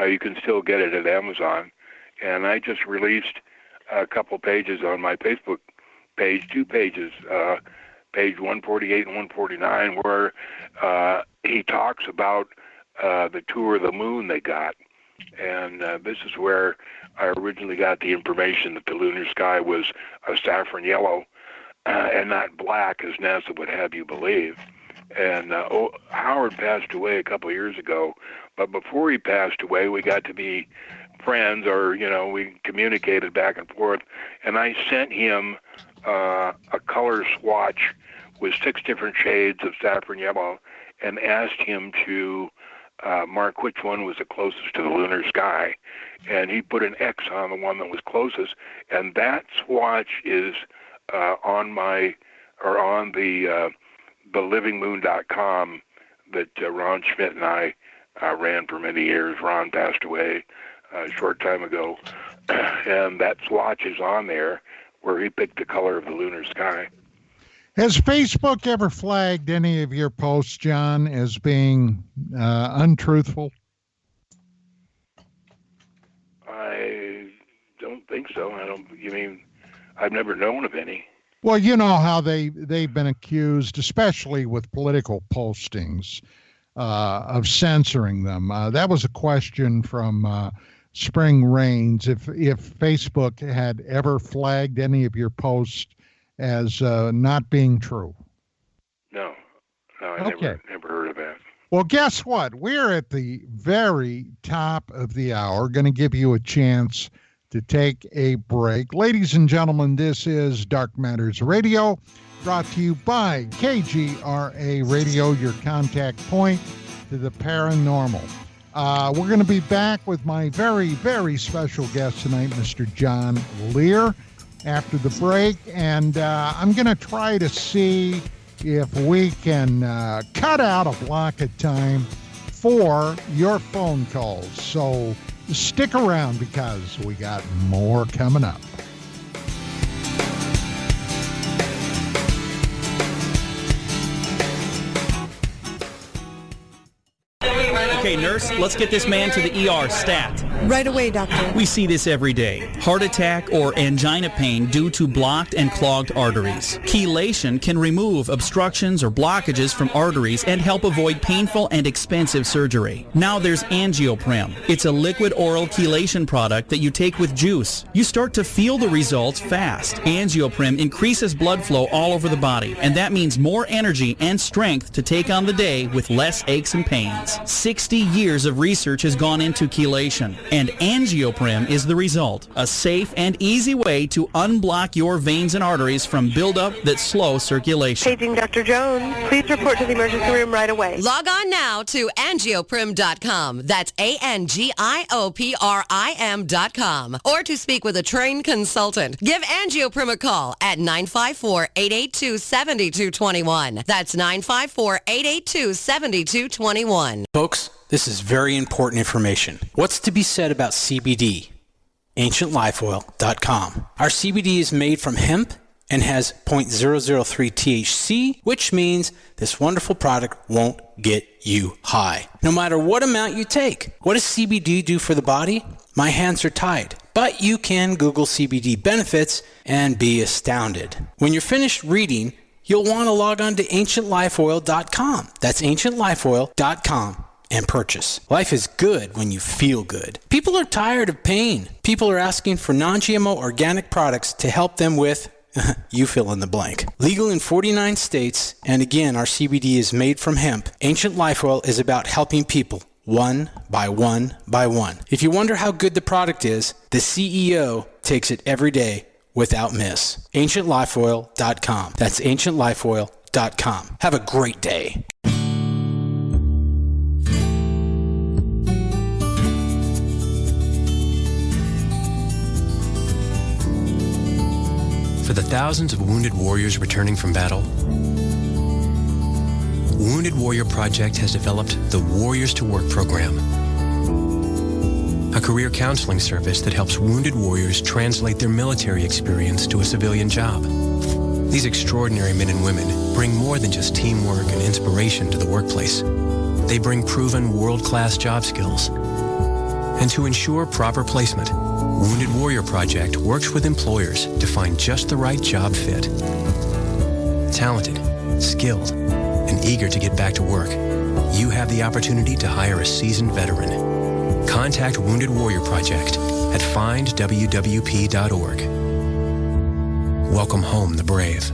You can still get it at Amazon. And I just released a couple pages on my Facebook page, 2 pages, page 148 and 149, where he talks about the tour of the moon they got. And this is where I originally got the information that the lunar sky was a saffron yellow and not black, as NASA would have you believe. And Howard passed away a couple of years ago, but before he passed away, we got to be friends, or we communicated back and forth, and I sent him a color swatch with 6 different shades of saffron yellow and asked him to mark which one was the closest to the lunar sky. And he put an X on the one that was closest, and that swatch is on the livingmoon.com that Ron Schmidt and I ran for many years. Ron passed away a short time ago, and that swatch is on there where he picked the color of the lunar sky. Has Facebook ever flagged any of your posts, John, as being untruthful? I don't think so. You mean, I've never known of any. Well, you know how they've been accused, especially with political postings, of censoring them. That was a question from Spring Rains. If Facebook had ever flagged any of your posts as not being true. No, I never heard of that. Well, guess what? We're at the very top of the hour. Going to give you a chance to take a break. Ladies and gentlemen, this is Dark Matters Radio, brought to you by KGRA Radio, your contact point to the paranormal. We're going to be back with my very, very special guest tonight, Mr. John Lear, after the break, and I'm going to try to see if we can cut out a block of time for your phone calls. So stick around because we got more coming up. Okay, nurse, let's get this man to the ER stat. Right away, doctor. We see this every day. Heart attack or angina pain due to blocked and clogged arteries. Chelation can remove obstructions or blockages from arteries and help avoid painful and expensive surgery. Now there's Angioprim. It's a liquid oral chelation product that you take with juice. You start to feel the results fast. Angioprim increases blood flow all over the body, and that means more energy and strength to take on the day with less aches and pains. 60 years of research has gone into chelation, and Angioprim is the result. A safe and easy way to unblock your veins and arteries from buildup that slow circulation. Paging Dr. Jones. Please report to the emergency room right away. Log on now to angioprim.com. That's ANGIOPRIM.com. Or to speak with a trained consultant. Give Angioprim a call at 954-882-7221. That's 954-882-7221. Folks, this is very important information. What's to be said about CBD? AncientLifeOil.com. Our CBD is made from hemp and has 0.003 THC, which means this wonderful product won't get you high, no matter what amount you take. What does CBD do for the body? My hands are tied, but you can Google CBD benefits and be astounded. When you're finished reading, you'll want to log on to AncientLifeOil.com. That's AncientLifeOil.com. and purchase. Life is good when you feel good. People are tired of pain. People are asking for non-GMO organic products to help them with, you fill in the blank. Legal in 49 states, and again, our CBD is made from hemp. Ancient Life Oil is about helping people one by one by one. If you wonder how good the product is, the CEO takes it every day without miss. AncientLifeOil.com. That's AncientLifeOil.com. Have a great day. For the thousands of wounded warriors returning from battle, Wounded Warrior Project has developed the Warriors to Work program, a career counseling service that helps wounded warriors translate their military experience to a civilian job. These extraordinary men and women bring more than just teamwork and inspiration to the workplace. They bring proven world-class job skills. And to ensure proper placement, Wounded Warrior Project works with employers to find just the right job fit. Talented, skilled, and eager to get back to work, you have the opportunity to hire a seasoned veteran. Contact Wounded Warrior Project at findwwp.org. Welcome home the brave.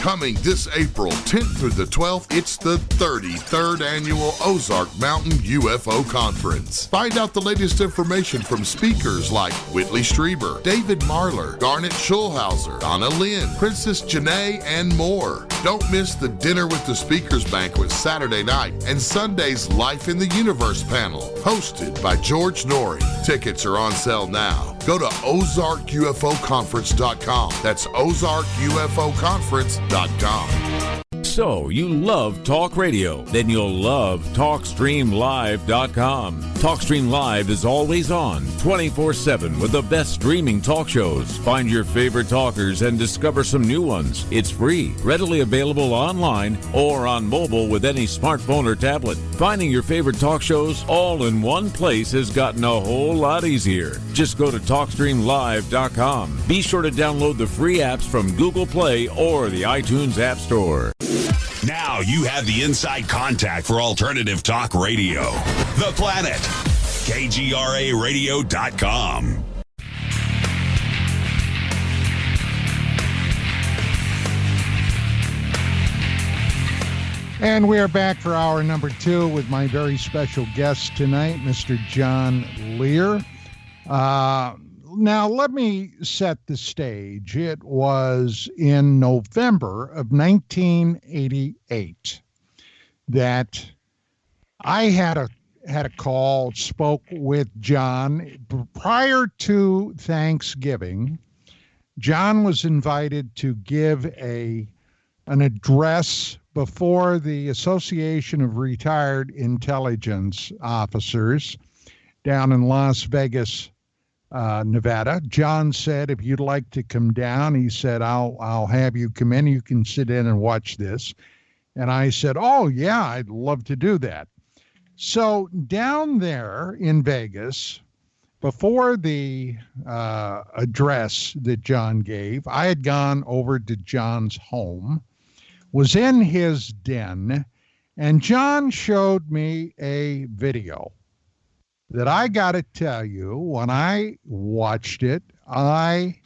Coming this April 10th through the 12th, it's the 33rd Annual Ozark Mountain UFO Conference. Find out the latest information from speakers like Whitley Strieber, David Marler, Garnet Schulhauser, Donna Lynn, Princess Janae, and more. Don't miss the Dinner with the Speakers banquet Saturday night and Sunday's Life in the Universe panel, hosted by George Norrie. Tickets are on sale now. Go to OzarkUFOConference.com. That's OzarkUFOConference.com. So, you love talk radio? Then you'll love TalkStreamLive.com. TalkStream Live is always on, 24/7 with the best streaming talk shows. Find your favorite talkers and discover some new ones. It's free, readily available online or on mobile with any smartphone or tablet. Finding your favorite talk shows all in one place has gotten a whole lot easier. Just go to TalkStreamLive.com. Be sure to download the free apps from Google Play or the iTunes App Store. Now you have the inside contact for alternative talk radio. The Planet. KGRARadio.com. And we are back for hour number 2 with my very special guest tonight, Mr. John Lear. Now, let me set the stage. It was in November of 1988 that I had a call, spoke with John. Prior to Thanksgiving, John was invited to give an address before the Association of Retired Intelligence Officers down in Las Vegas, Nevada. John said, if you'd like to come down, he said, I'll have you come in. You can sit in and watch this. And I said, oh, yeah, I'd love to do that. So down there in Vegas, before the address that John gave, I had gone over to John's home, was in his den, and John showed me a video that I got to tell you, when I watched it, I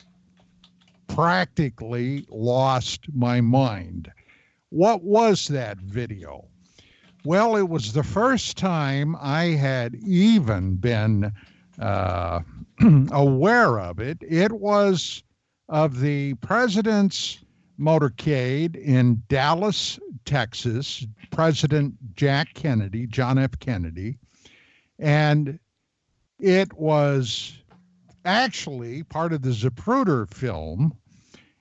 practically lost my mind. What was that video? Well, it was the first time I had even been aware of it. It was of the president's motorcade in Dallas, Texas, President John F. Kennedy. And it was actually part of the Zapruder film,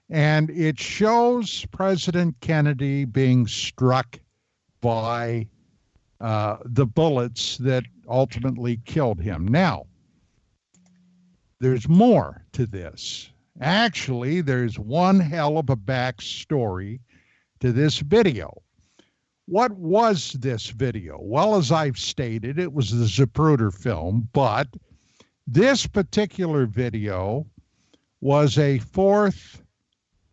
and it shows President Kennedy being struck by the bullets that ultimately killed him. Now, there's more to this. Actually, there's one hell of a backstory to this video. What was this video? Well, as I've stated, it was the Zapruder film, but this particular video was a fourth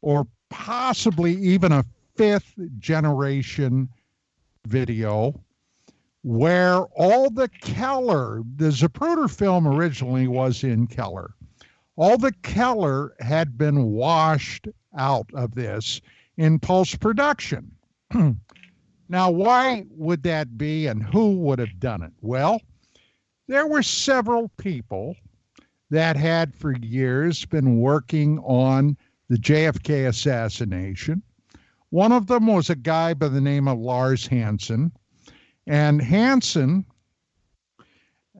or possibly even a fifth generation video where all the Zapruder film originally was in color. All the color had been washed out of this in post-production. Now, why would that be, and who would have done it? Well, there were several people that had for years been working on the JFK assassination. One of them was a guy by the name of Lars Hansen. And Hansen,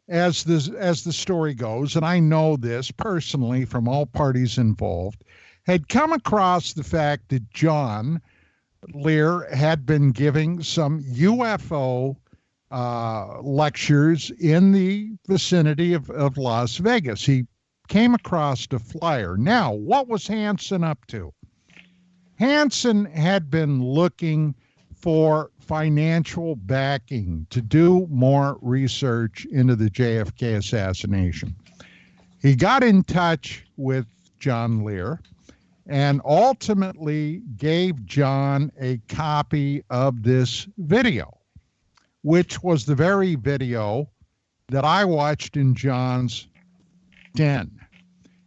as the story goes, and I know this personally from all parties involved, had come across the fact that John Lear had been giving some UFO lectures in the vicinity of Las Vegas. He came across a flyer. Now, what was Hansen up to? Hansen had been looking for financial backing to do more research into the JFK assassination. He got in touch with John Lear and ultimately gave John a copy of this video, which was the very video that I watched in John's den.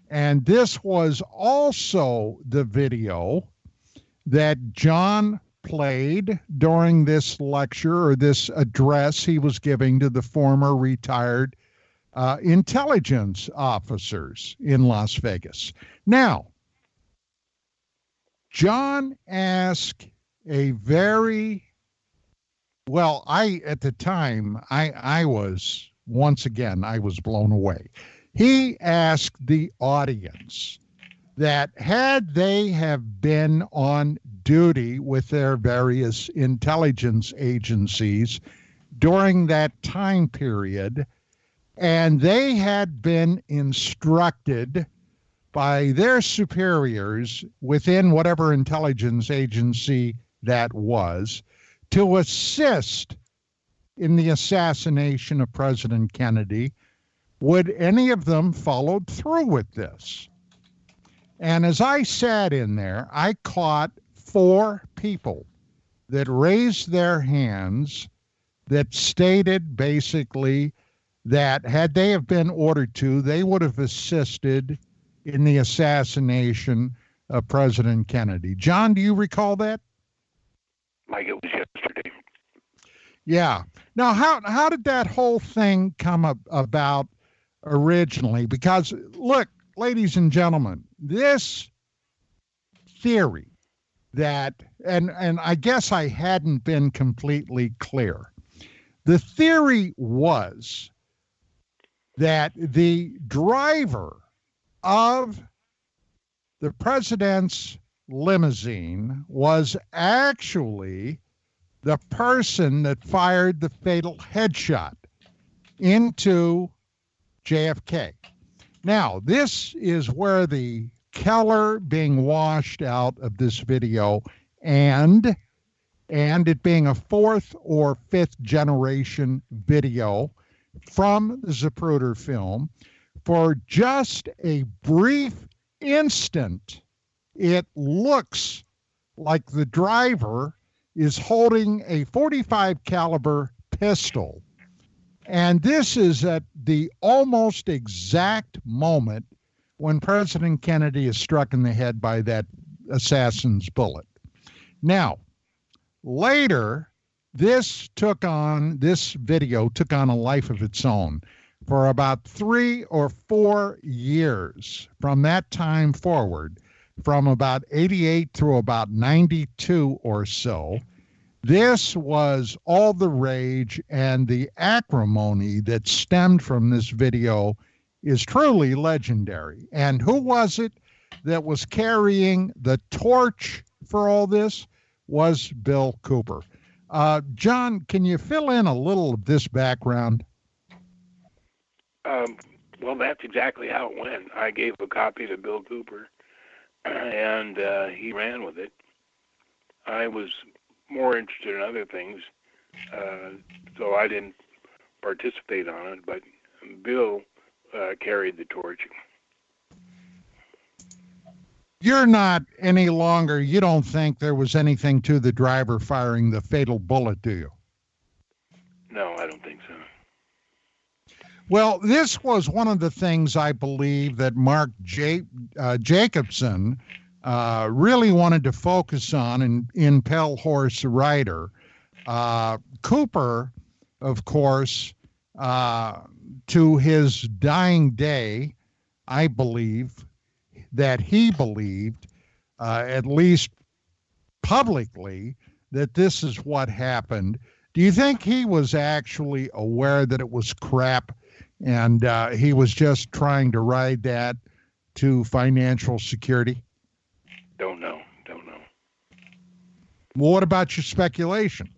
And this was also the video that John played during this lecture or this address he was giving to the former retired intelligence officers in Las Vegas. Now, John asked a very, well, at the time, I was, once again, I was blown away. He asked the audience that had they have been on duty with their various intelligence agencies during that time period, and they had been instructed by their superiors within whatever intelligence agency that was to assist in the assassination of President Kennedy, would any of them followed through with this? And as I sat in there, I caught 4 people that raised their hands that stated basically that had they have been ordered to, they would have assisted in the assassination of President Kennedy. John, do you recall that? Like it was yesterday. Yeah. Now, how did that whole thing come about originally? Because, look, ladies and gentlemen, this theory that, and I guess I hadn't been completely clear. The theory was that the driver of the president's limousine was actually the person that fired the fatal headshot into JFK. Now, this is where the Keller being washed out of this video and it being a 4th or 5th generation video from the Zapruder film, for just a brief instant, it looks like the driver is holding a .45 caliber pistol. And this is at the almost exact moment when President Kennedy is struck in the head by that assassin's bullet. Now, later, this video took on a life of its own. For about 3 or 4 years from that time forward, from about 88 through about 92 or so, this was all the rage, and the acrimony that stemmed from this video is truly legendary. And who was it that was carrying the torch for all this? Was Bill Cooper. John, can you fill in a little of this background? Well, that's exactly how it went. I gave a copy to Bill Cooper, and he ran with it. I was more interested in other things, so I didn't participate on it, but Bill carried the torch. You're not any longer, you don't think there was anything to the driver firing the fatal bullet, do you? No, I don't think so. Well, this was one of the things I believe that Mark Jacobson really wanted to focus on in Pale Horse Rider. Cooper, of course, to his dying day, I believe that he believed, at least publicly, that this is what happened. Do you think he was actually aware that it was crap and he was just trying to ride that to financial security? Don't know. Well, what about your speculation?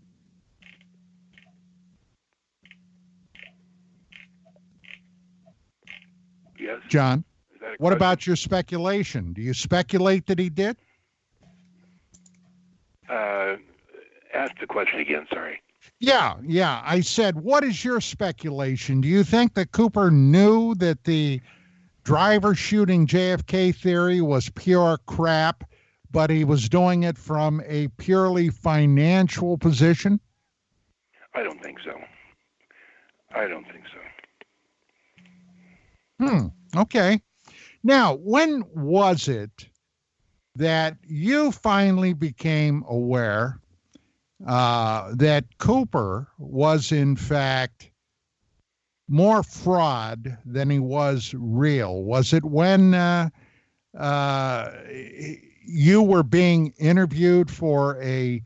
Yes. John, what about your speculation? Do you speculate that he did? Ask the question again, sorry. Yeah. I said, what is your speculation? Do you think that Cooper knew that the driver shooting JFK theory was pure crap, but he was doing it from a purely financial position? I don't think so. Okay. Now, when was it that you finally became aware that Cooper was, in fact, more fraud than he was real? Was it when you were being interviewed for a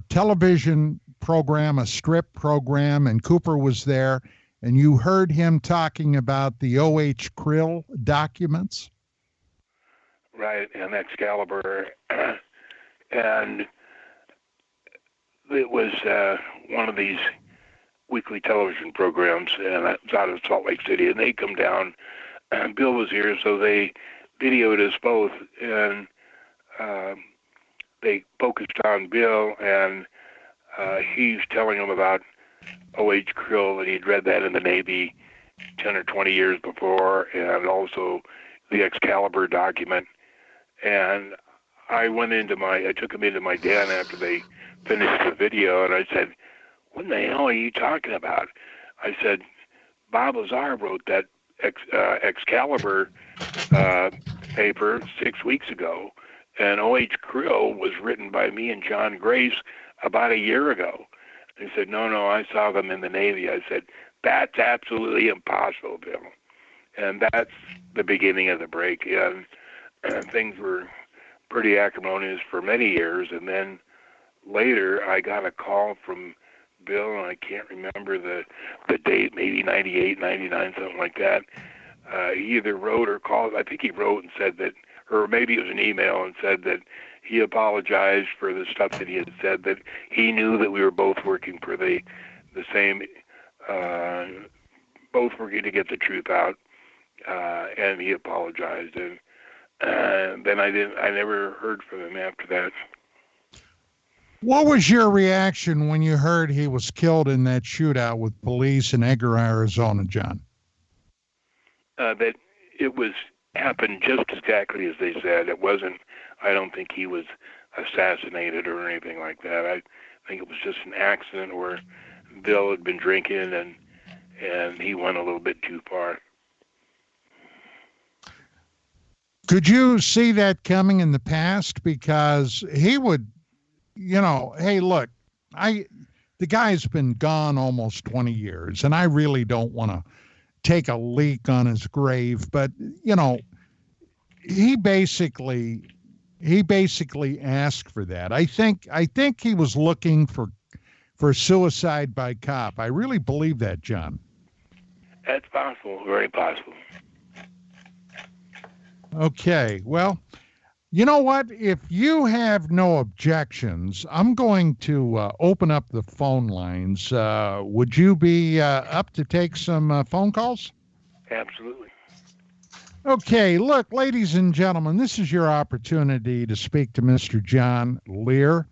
television program, a strip program, and Cooper was there, and you heard him talking about the O.H. Krill documents? Right, and Excalibur. And it was one of these weekly television programs, and it was out of Salt Lake City, and they come down, and Bill was here, so they videoed us both, and they focused on Bill, and he's telling them about O.H. Krill, that he'd read that in the Navy 10 or 20 years before, and also the Excalibur document. And I took him into my den after they finished the video, and I said, "What the hell are you talking about?" I said, "Bob Lazar wrote that Excalibur paper 6 weeks ago, and O.H. Krill was written by me and John Grace about a year ago." He said, no, I saw them in the Navy. I said, "That's absolutely impossible, Bill." And that's the beginning of the break. And things were pretty acrimonious for many years. And then later I got a call from Bill, and I can't remember the date, maybe 98, 99, something like that. He either wrote or called. I think he wrote and said that, or maybe it was an email, and said that he apologized for the stuff that he had said, that he knew that we were both working for the same, both working to get the truth out, and he apologized. And then I never heard from him after that. What was your reaction when you heard he was killed in that shootout with police in Edgar, Arizona, John? That it happened just exactly as they said. It wasn't, I don't think he was assassinated or anything like that. I think it was just an accident where Bill had been drinking and he went a little bit too far. Could you see that coming in the past? Because he would, hey, look, the guy's been gone almost 20 years, and I really don't want to take a leak on his grave, but he basically asked for that. I think he was looking for suicide by cop. I really believe that, John. That's possible, very possible. Okay, well, you know what? If you have no objections, I'm going to open up the phone lines. Would you be up to take some phone calls? Absolutely. Okay, look, ladies and gentlemen, this is your opportunity to speak to Mr. John Lear.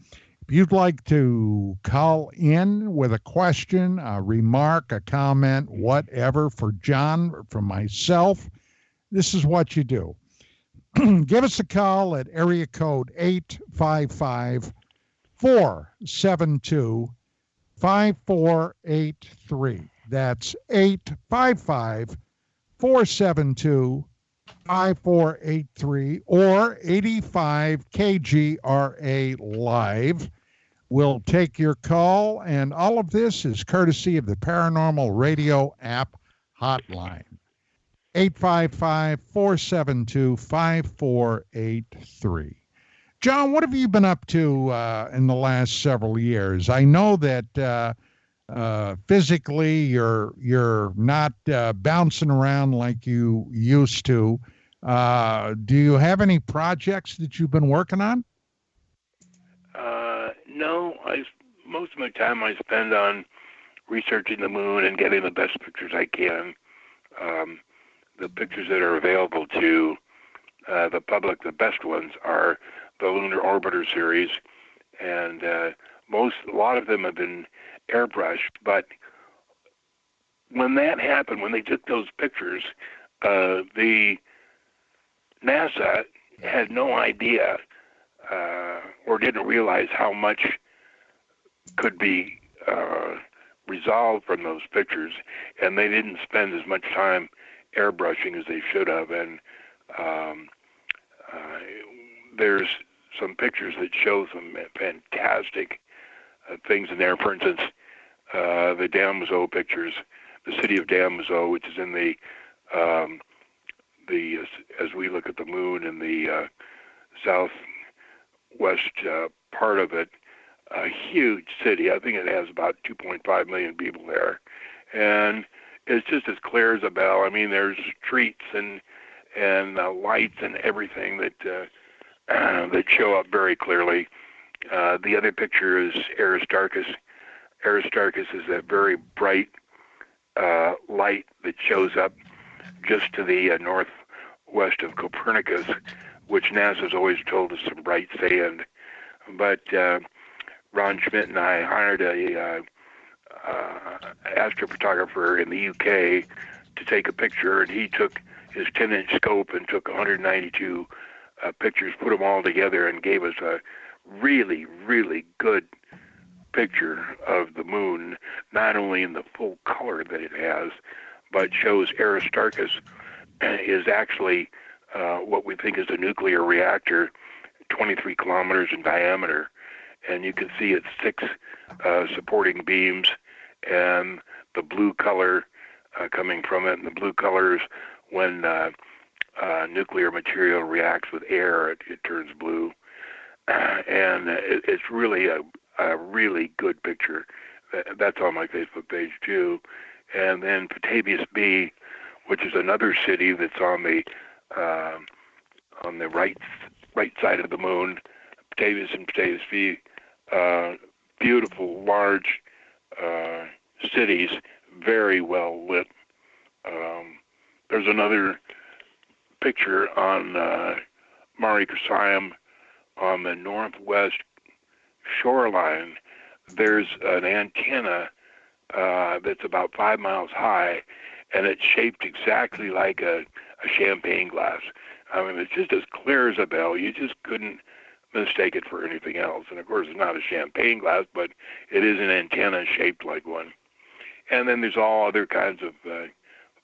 If you'd like to call in with a question, a remark, a comment, whatever, for John or for myself, this is what you do. Give us a call at area code 855-472-5483. That's 855-472-5483 or 85 KGRA Live. We'll take your call, and all of this is courtesy of the Paranormal Radio app hotline. 855-472-5483. John, what have you been up to in the last several years? I know that physically you're not bouncing around like you used to. Do you have any projects that you've been working on? No, most of my time I spend on researching the moon and getting the best pictures I can. The pictures that are available to the public, the best ones are the Lunar Orbiter series, and a lot of them have been airbrushed. But when that happened, when they took those pictures, the NASA had no idea or didn't realize how much could be resolved from those pictures, and they didn't spend as much time airbrushing as they should have, and there's some pictures that show some fantastic things in there. For instance, the Damso pictures, the city of Damso, which is in the as we look at the moon in the southwest part of it, a huge city. I think it has about 2.5 million people there, and it's just as clear as a bell. I mean, there's streets and lights and everything that that show up very clearly. The other picture is Aristarchus. Aristarchus is a very bright light that shows up just to the northwest of Copernicus, which NASA's always told us some bright sand. But Ron Schmidt and I hired a astrophotographer in the UK to take a picture, and he took his 10-inch scope and took 192 pictures, put them all together, and gave us a really, really good picture of the moon, not only in the full color that it has, but shows Aristarchus is actually what we think is a nuclear reactor, 23 kilometers in diameter, and you can see its 6 supporting beams and the blue color coming from it. And the blue color is when nuclear material reacts with air, it turns blue. And it's really a really good picture. That's on my Facebook page too. And then Petavius B, which is another city that's on the right side of the moon. Petavius and Petavius B, beautiful, large cities, very well lit. There's another picture on Mare Crisium on the northwest shoreline. There's an antenna that's about 5 miles high, and it's shaped exactly like a champagne glass. I mean, it's just as clear as a bell. You just couldn't mistake it for anything else. And of course, it's not a champagne glass, but it is an antenna shaped like one. And then there's all other kinds of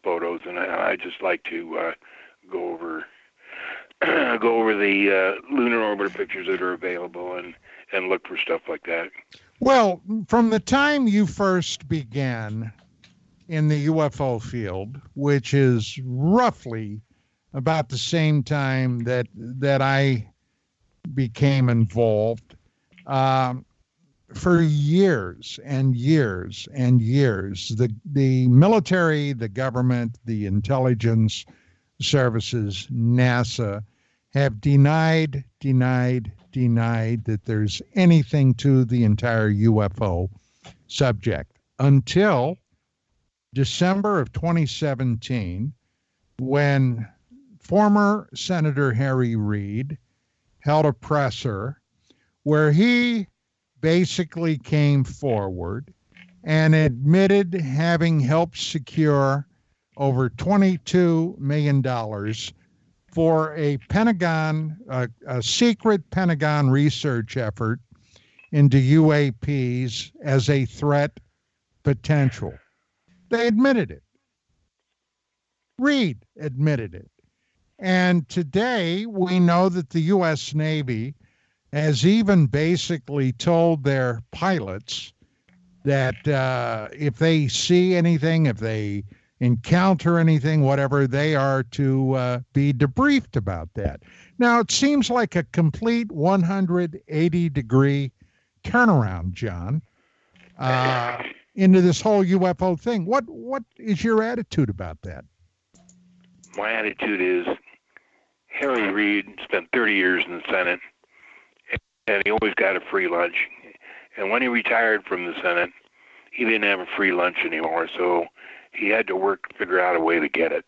photos, and I just like to go over the lunar orbiter pictures that are available and look for stuff like that. Well, from the time you first began in the UFO field, which is roughly about the same time that I became involved, for years and years and years, the military, the government, the intelligence services, NASA, have denied that there's anything to the entire UFO subject until December of 2017, when former Senator Harry Reid held a presser where he basically came forward and admitted having helped secure over $22 million for a Pentagon, a secret Pentagon research effort into UAPs as a threat potential. They admitted it. Reid admitted it. And today we know that the U.S. Navy has even basically told their pilots that if they see anything, if they encounter anything, whatever, they are to be debriefed about that. Now, it seems like a complete 180-degree turnaround, John, into this whole UFO thing. What is your attitude about that? My attitude is Harry Reid spent 30 years in the Senate, and he always got a free lunch. And when he retired from the Senate, he didn't have a free lunch anymore, so he had to figure out a way to get it.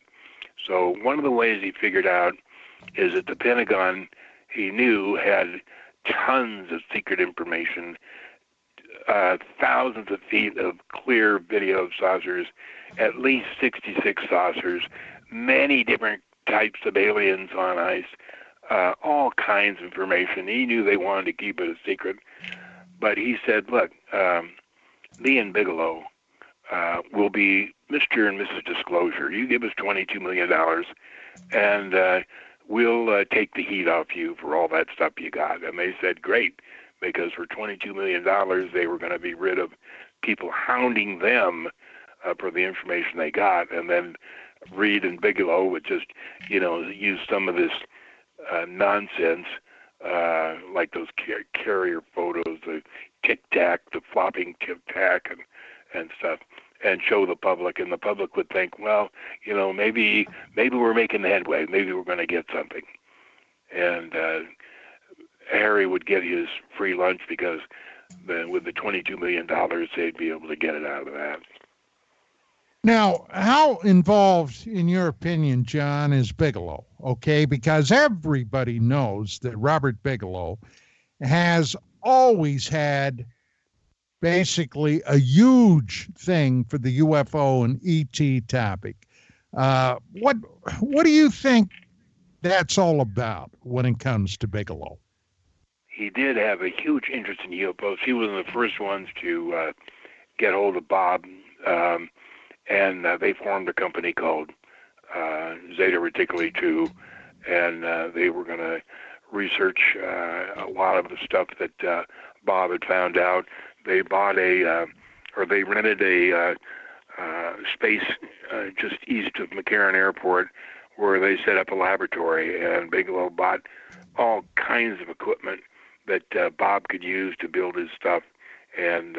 So one of the ways he figured out is that the Pentagon, he knew, had tons of secret information, thousands of feet of clear video of saucers, at least 66 saucers, many different types of aliens on ice, all kinds of information. He knew they wanted to keep it a secret, but he said, look, Lee and Bigelow will be Mr. and Mrs. Disclosure. You give us $22 million, and we'll take the heat off you for all that stuff you got. And they said, great, because for $22 million, they were going to be rid of people hounding them for the information they got. And then Reed and Bigelow would just, use some of this nonsense, like those carrier photos, the tic-tac, the flopping tic-tac and stuff, and show the public. And the public would think, well, maybe we're making headway. Maybe we're going to get something. And Harry would get his free lunch because with the $22 million, they'd be able to get it out of that. Now, how involved, in your opinion, John, is Bigelow? Okay, because everybody knows that Robert Bigelow has always had basically a huge thing for the UFO and ET topic. What do you think that's all about when it comes to Bigelow? He did have a huge interest in UFOs. He was one of the first ones to get hold of Bob, and they formed a company called Zeta Reticuli 2, and they were going to research a lot of the stuff that Bob had found out. They bought they rented a space just east of McCarran Airport, where they set up a laboratory, and Bigelow bought all kinds of equipment that Bob could use to build his stuff, and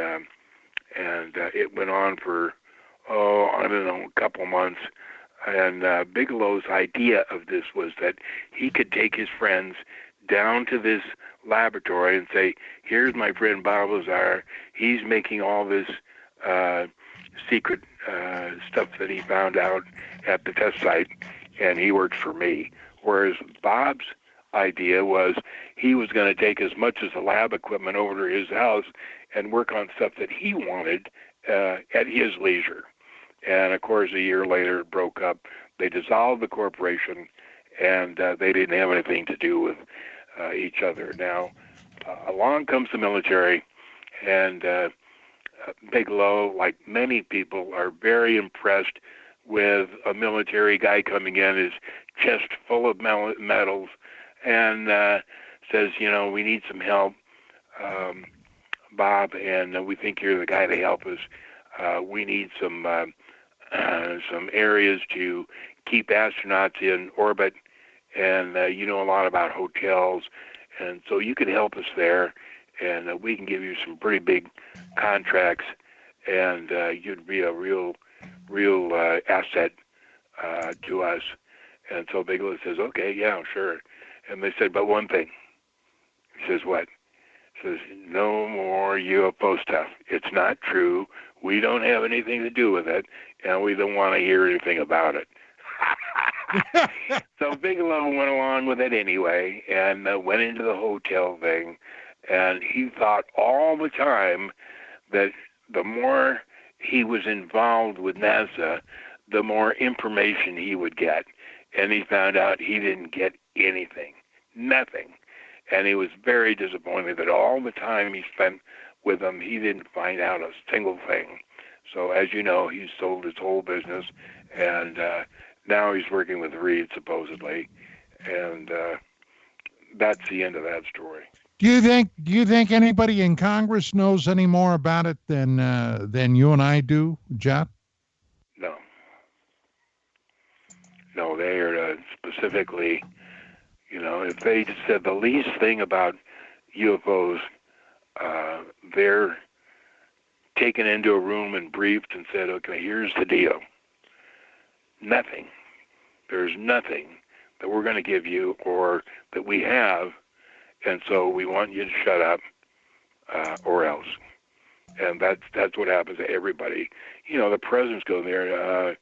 it went on for a couple months. And Bigelow's idea of this was that he could take his friends down to this laboratory and say, here's my friend Bob Lazar. He's making all this secret stuff that he found out at the test site, and he works for me. Whereas Bob's idea was he was going to take as much as the lab equipment over to his house and work on stuff that he wanted at his leisure. And, of course, a year later it broke up. They dissolved the corporation, and they didn't have anything to do with each other. Now, along comes the military, and Bigelow, like many people, are very impressed with a military guy coming in, his chest full of medals, and says, we need some help, Bob, and we think you're the guy to help us. We need some areas to keep astronauts in orbit, and you know a lot about hotels, and so you can help us there, and we can give you some pretty big contracts, and you'd be a real asset to us. And so Bigelow says, okay, yeah, sure. And they said, but one thing. He says, what? He says, no more UFO stuff. It's not true. We don't have anything to do with it, and we don't want to hear anything about it. So Bigelow went along with it anyway, and went into the hotel thing, and he thought all the time that the more he was involved with NASA, the more information he would get. And he found out he didn't get anything, nothing. And he was very disappointed that all the time he spent with them, he didn't find out a single thing. So as you know, he sold his whole business, and now he's working with Reed, supposedly. And that's the end of that story. Do you think anybody in Congress knows any more about it than you and I do, John? No, they are specifically, if they just said the least thing about UFOs, they're taken into a room and briefed and said, okay, here's the deal. Nothing. There's nothing that we're going to give you or that we have, and so we want you to shut up or else. And that's what happens to everybody. The presidents go there.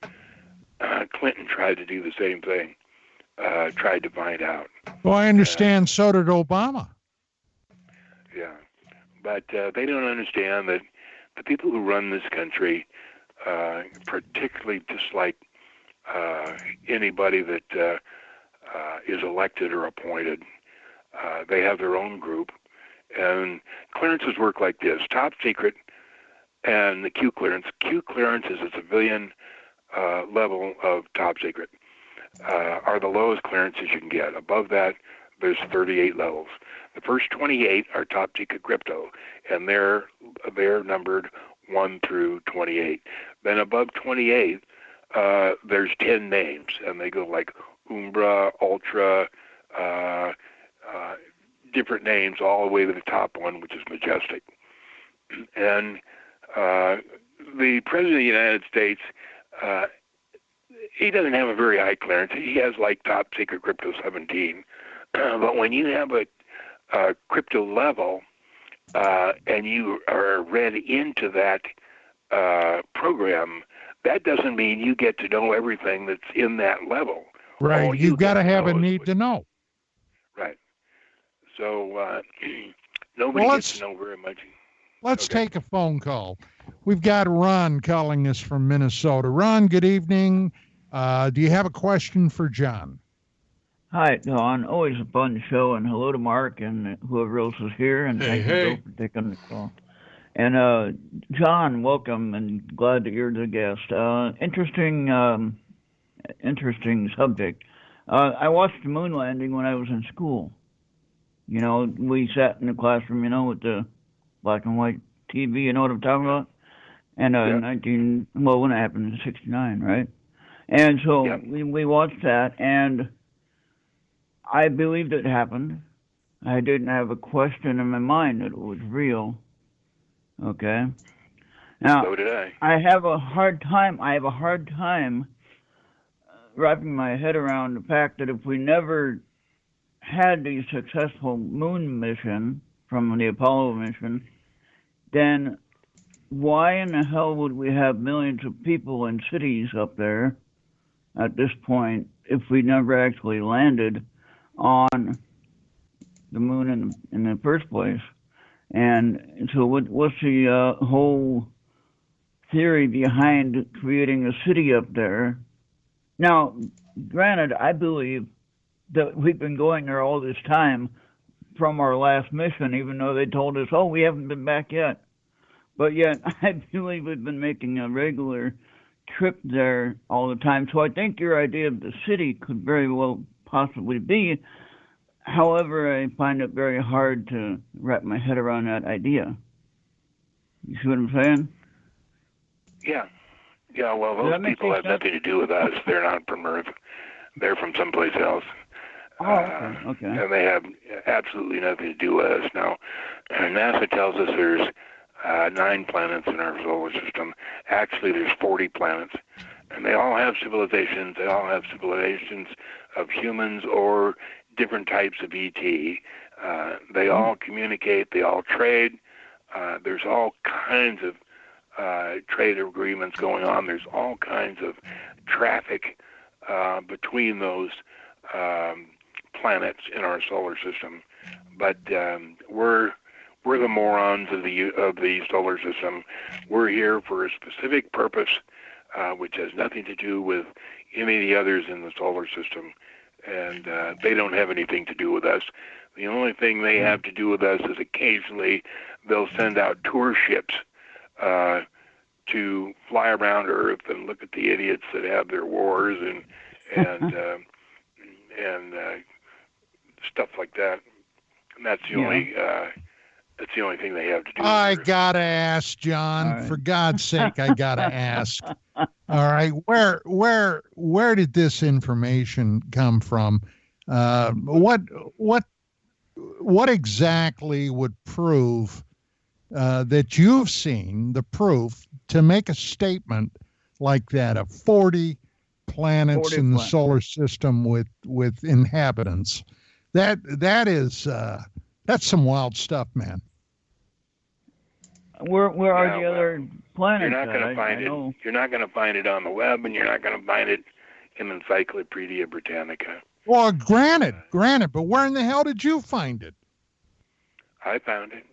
Clinton tried to do the same thing, tried to find out. Well, I understand so did Obama. Yeah, but they don't understand that the people who run this country particularly dislike anybody that is elected or appointed. They have their own group, and clearances work like this: top secret and the Q clearance. Q clearance is a civilian level of top secret. are the lowest clearances you can get. Above that, there's 38 levels. The first 28 are top secret crypto, and they're numbered 1 through 28. Then above 28, there's 10 names, and they go like Umbra, Ultra, different names all the way to the top one, which is Majestic. And the President of the United States, he doesn't have a very high clearance. He has like top secret crypto 17. But when you have a crypto level and you are read into that program, that doesn't mean you get to know everything that's in that level. Right. You've got to have a need to know. Right. So nobody gets to know very much. Let's take a phone call. We've got Ron calling us from Minnesota. Ron, good evening. Do you have a question for John? Hi, Don. Always a fun show, and hello to Mark and whoever else is here, and thank you Bill, for taking the call. And John, welcome, and glad that you're the guest. Interesting subject. I watched the moon landing when I was in school. You know, we sat in the classroom, you know, with the black and white TV. You know what I'm talking about? And when it happened in '69, right? And so we watched that, and I believed it happened. I didn't have a question in my mind that it was real. Okay. Now, so did I. I have a hard time wrapping my head around the fact that if we never had the successful moon mission from the Apollo mission, then why in the hell would we have millions of people in cities up there at this point if we never actually landed on the moon in the first place? And so what's the whole theory behind creating a city up there? Now, granted, I believe that we've been going there all this time from our last mission, even though they told us, oh, we haven't been back yet. But yet, I believe we've been making a regular trip there all the time. So I think your idea of the city could very well possibly be. However, I find it very hard to wrap my head around that idea. You see what I'm saying? Yeah. Yeah, well, those people have nothing to do with us. They're not from Earth. They're from someplace else. Oh, okay. And they have absolutely nothing to do with us. Now, NASA tells us there's 9 planets in our solar system. Actually, there's 40 planets. And they all have civilizations. They all have civilizations of humans or different types of ET. They all communicate. They all trade. There's all kinds of trade agreements going on. There's all kinds of traffic between those planets in our solar system. But we're the morons of the solar system. We're here for a specific purpose, which has nothing to do with any of the others in the solar system. And they don't have anything to do with us. The only thing they have to do with us is occasionally they'll send out tour ships to fly around Earth and look at the idiots that have their wars and stuff like that. And that's the only thing they have to do. I gotta ask, John. Right. For God's sake, I gotta ask. All right, where did this information come from? What exactly would prove that you've seen the proof to make a statement like that of 40 planets in the solar system with inhabitants? That's some wild stuff, man. Where are the other planets? You're not going to find it. You're not going to find it on the web, and you're not going to find it in Encyclopedia Britannica. Well, granted, but where in the hell did you find it? I found it.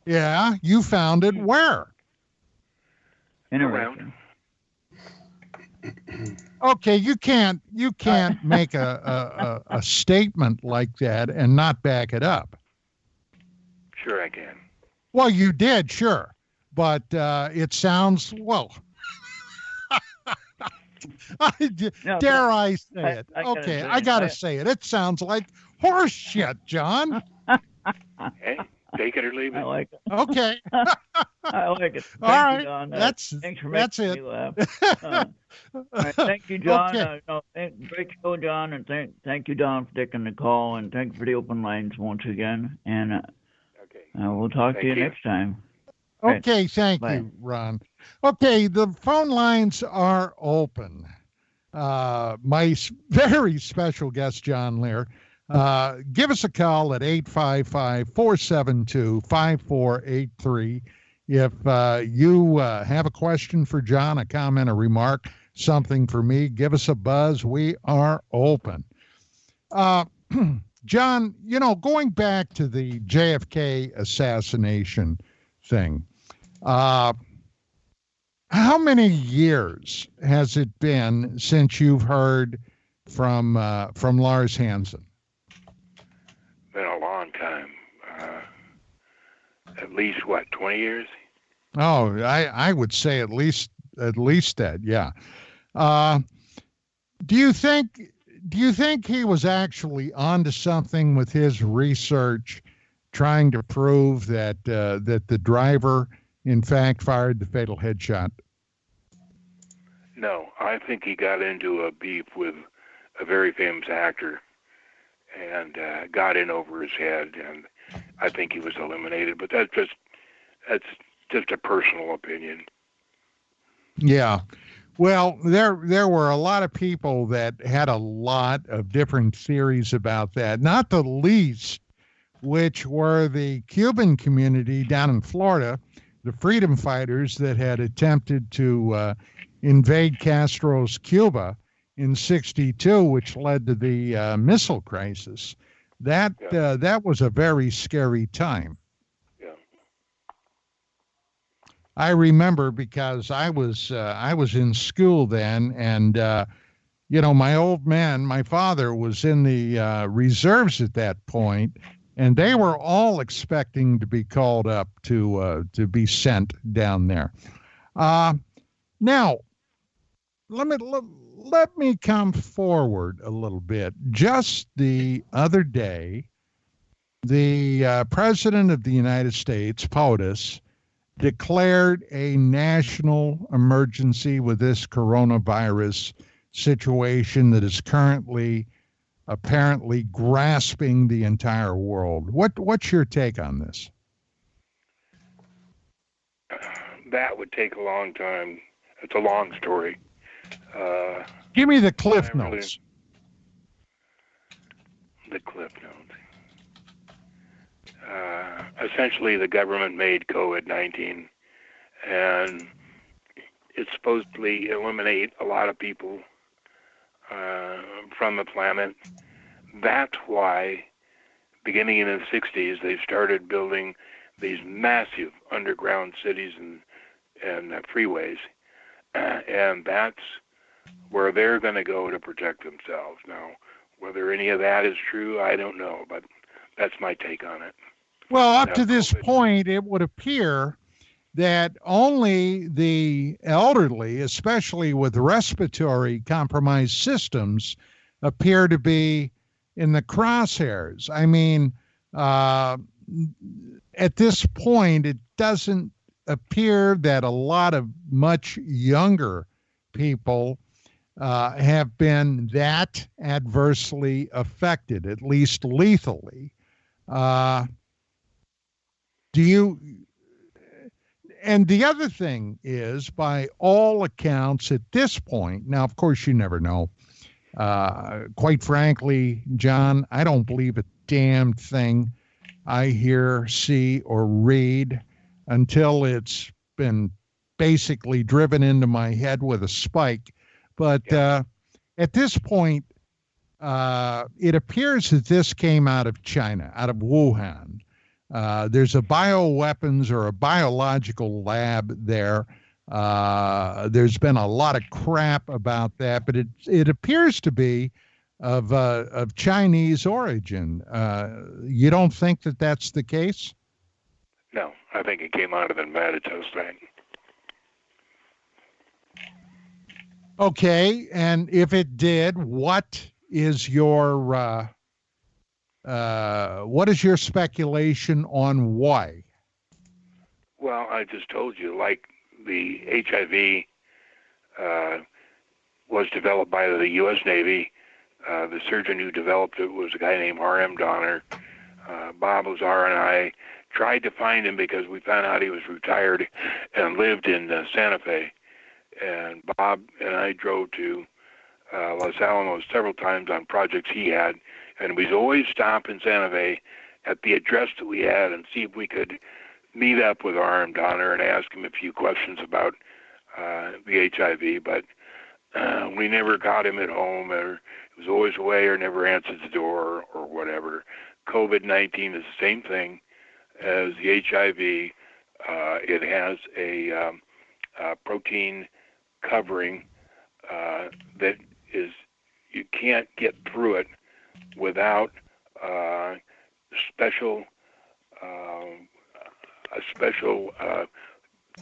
Yeah, you found it where? Around. Okay, you can't make a statement like that and not back it up. Sure I can. Well, you did, sure. But it sounds, well, No, Dare I say it? I gotta Okay, say I it. gotta say it. It sounds like horse shit, John. Hey, take it or leave it. I like it. Okay. I like it. All Thank right. you, Don. Thanks for That's making it. me laugh. All right, thank you, John. Okay. Great show, John, and thank you, Don, for taking the call, and thank you for the open lines once again. And we'll talk to you next time. Okay, thank Bye. you, Ron. Okay, the phone lines are open. My very special guest, John Lear, give us a call at 855-472-5483. If you have a question for John, a comment, a remark, something for me, give us a buzz. We are open. John, going back to the JFK assassination thing, how many years has it been since you've heard from Lars Hansen? Been a long time. At least 20 years? Oh, I would say at least that, yeah. Do you think he was actually onto something with his research, trying to prove that the driver, in fact, fired the fatal headshot? No, I think he got into a beef with a very famous actor and got in over his head, and I think he was eliminated. But that's just a personal opinion. Yeah. Well, there were a lot of people that had a lot of different theories about that, not the least which were the Cuban community down in Florida, the freedom fighters that had attempted to invade Castro's Cuba in '62, which led to the missile crisis. That was a very scary time. Yeah. I remember because I was in school then, and my old man, my father, was in the reserves at that point, and they were all expecting to be called up to be sent down there. Now, let me come forward a little bit. Just the other day, the President of the United States, POTUS, declared a national emergency with this coronavirus situation that is currently apparently grasping the entire world. What's your take on this? That would take a long time. It's a long story. Give me the cliff notes. The cliff notes. Essentially, the government made COVID-19, and it's supposed to eliminate a lot of people from the planet. That's why, beginning in the 60s, they started building these massive underground cities and freeways, and that's where they're going to go to protect themselves. Now, whether any of that is true, I don't know, but that's my take on it. Well, up to this point, it would appear that only the elderly, especially with respiratory compromised systems, appear to be in the crosshairs. I mean, at this point, it doesn't appear that a lot of much younger people have been that adversely affected, at least lethally. And the other thing is, by all accounts at this point, now, of course, you never know. Quite frankly, John, I don't believe a damn thing I hear, see, or read until it's been basically driven into my head with a spike. But at this point, it appears that this came out of China, out of Wuhan. There's a bioweapons or a biological lab there. There's been a lot of crap about that, but it appears to be of Chinese origin. You don't think that that's the case? No, I think it came out of the Meditos thing. Okay, and if it did, what is your speculation on why? Well, I just told you, like the HIV was developed by the U.S. Navy. The surgeon who developed it was a guy named R.M. Donner. Bob Lazar and I tried to find him because we found out he was retired and lived in Santa Fe. And Bob and I drove to Los Alamos several times on projects he had, and we'd always stop in Santa Fe at the address that we had and see if we could meet up with R.M. Donner and ask him a few questions about the HIV, but we never got him at home, or he was always away or never answered the door or whatever. COVID-19 is the same thing as the HIV. It has a protein covering that is, you can't get through it without special a special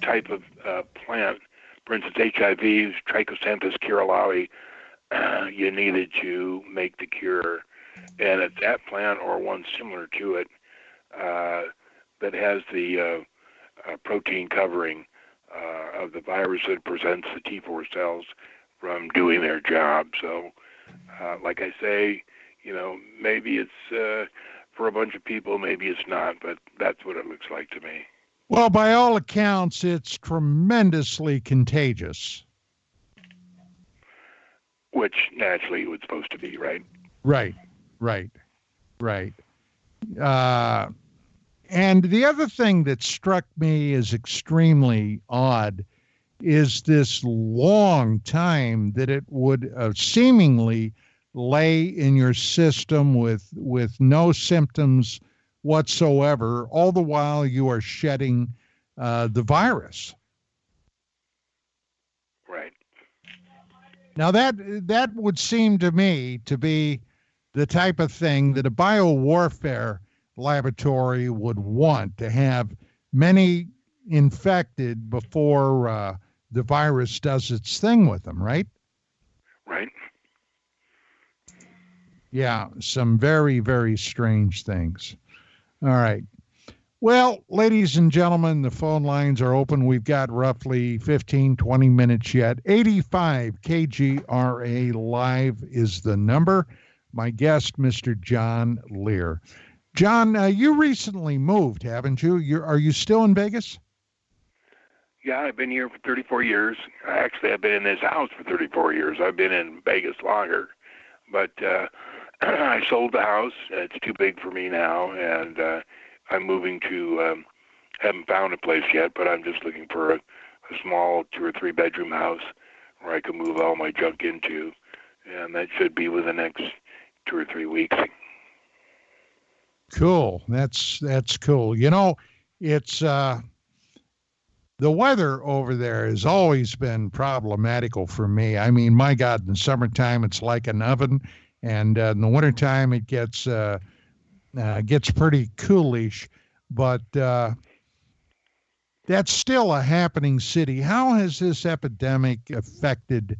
type of plant. For instance, HIV, Trichosanthus curalawi, you needed to make the cure. And it's that plant or one similar to it that has the protein covering of the virus that prevents the T4 cells from doing their job. So, like I say, maybe it's for a bunch of people, maybe it's not, but that's what it looks like to me. Well, by all accounts, it's tremendously contagious. Which naturally it was supposed to be, right? Right. And the other thing that struck me as extremely odd is this long time that it would seemingly lay in your system with no symptoms whatsoever, all the while you are shedding the virus. Right. Now that would seem to me to be the type of thing that a biowarfare laboratory would want, to have many infected before the virus does its thing with them, right? Right. Yeah, some very, very strange things. All right. Well, ladies and gentlemen, the phone lines are open. We've got roughly 15, 20 minutes yet. 85 KGRA Live is the number. My guest, Mr. John Lear. John, you recently moved, haven't you? Are you still in Vegas? Yeah, I've been here for 34 years. Actually, I've been in this house for 34 years. I've been in Vegas longer. But I sold the house. It's too big for me now, and I'm moving to, haven't found a place yet, but I'm just looking for a small 2 or 3 bedroom house where I can move all my junk into, and that should be within the next 2 or 3 weeks. Cool. That's cool. It's the weather over there has always been problematical for me. I mean, my God, in the summertime it's like an oven, and in the wintertime it gets pretty coolish, but that's still a happening city. How has this epidemic affected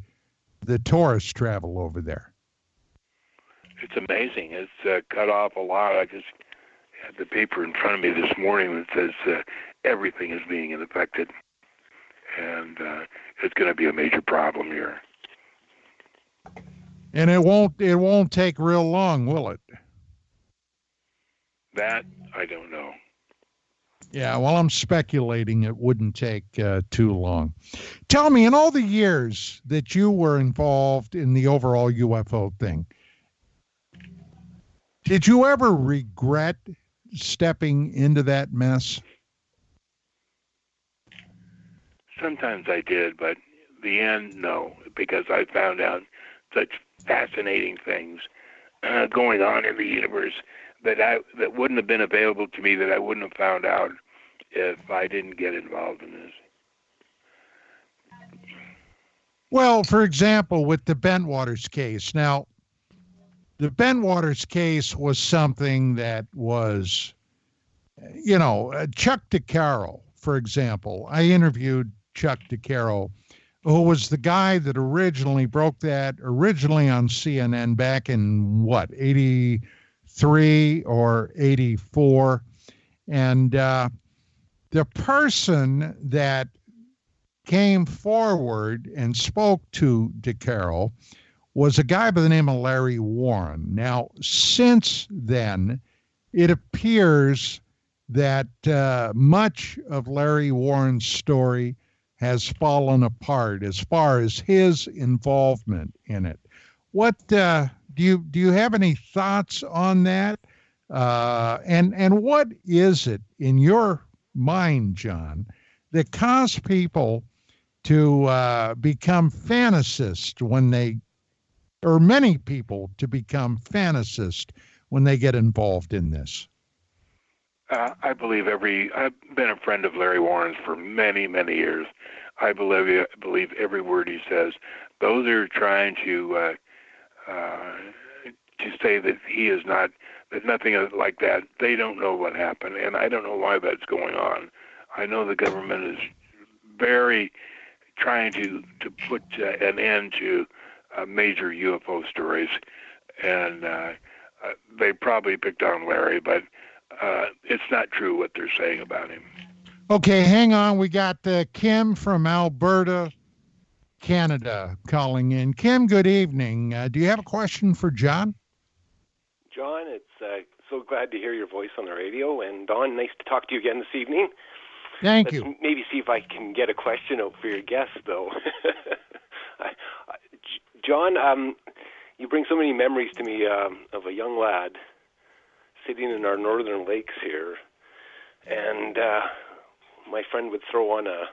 the tourist travel over there? It's amazing. It's cut off a lot. I just had the paper in front of me this morning that says everything is being affected, and it's going to be a major problem here. And it won't take real long, will it? That I don't know. Yeah, well, I'm speculating it wouldn't take too long. Tell me, in all the years that you were involved in the overall UFO thing, did you ever regret stepping into that mess? Sometimes I did, but the end, no, because I found out such fascinating things going on in the universe that wouldn't have been available to me, that I wouldn't have found out if I didn't get involved in this. Well, for example, with the Bentwaters case. Now, the Bentwaters case was something that was, Chuck DeCaro, for example. I interviewed Chuck DeCaro who was the guy that originally broke that, originally on CNN back in, 83 or 84. And the person that came forward and spoke to DeCarroll was a guy by the name of Larry Warren. Now, since then, it appears that much of Larry Warren's story has fallen apart as far as his involvement in it. What do you have any thoughts on that? And what is it in your mind, John, that caused people to become fantasists when they, or many people to become fantasists when they get involved in this? I believe I've been a friend of Larry Warren's for many, many years. I believe every word he says. Those are trying to say that he is not, that nothing like that. They don't know what happened, and I don't know why that's going on. I know the government is very trying to put an end to major UFO stories, and they probably picked on Larry, but it's not true what they're saying about him. Okay, hang on. We got Kim from Alberta, Canada, calling in. Kim, good evening. Do you have a question for John? John, it's so glad to hear your voice on the radio. And Don, nice to talk to you again this evening. Thank Let's you. Maybe see if I can get a question out for your guest, though. John, you bring so many memories to me of a young lad sitting in our northern lakes here, and my friend would throw on a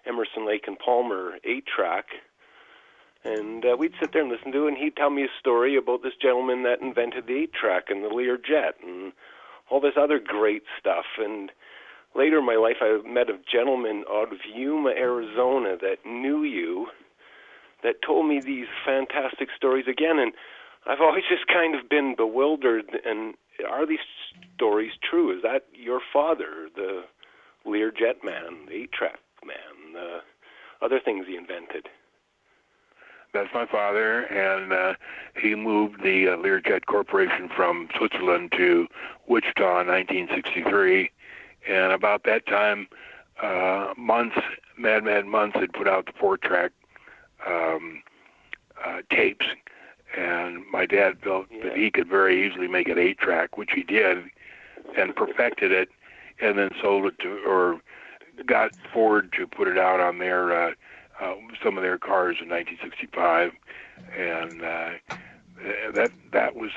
Emerson, Lake and Palmer 8-track, and we'd sit there and listen to it, and he'd tell me a story about this gentleman that invented the 8-track and the Lear jet and all this other great stuff. And later in my life, I met a gentleman out of Yuma, Arizona that knew you, that told me these fantastic stories again, and I've always just kind of been bewildered. And are these stories true? Is that your father, the Lear jet man, the 8-track man, the other things he invented? That's my father, and he moved the Learjet Corporation from Switzerland to Wichita in 1963. And about that time, Mad Months had put out the 4-track tapes, and my dad felt that he could very easily make it 8-track, which he did, and perfected it, and then sold it to, or got Ford to put it out on their some of their cars in 1965, and that was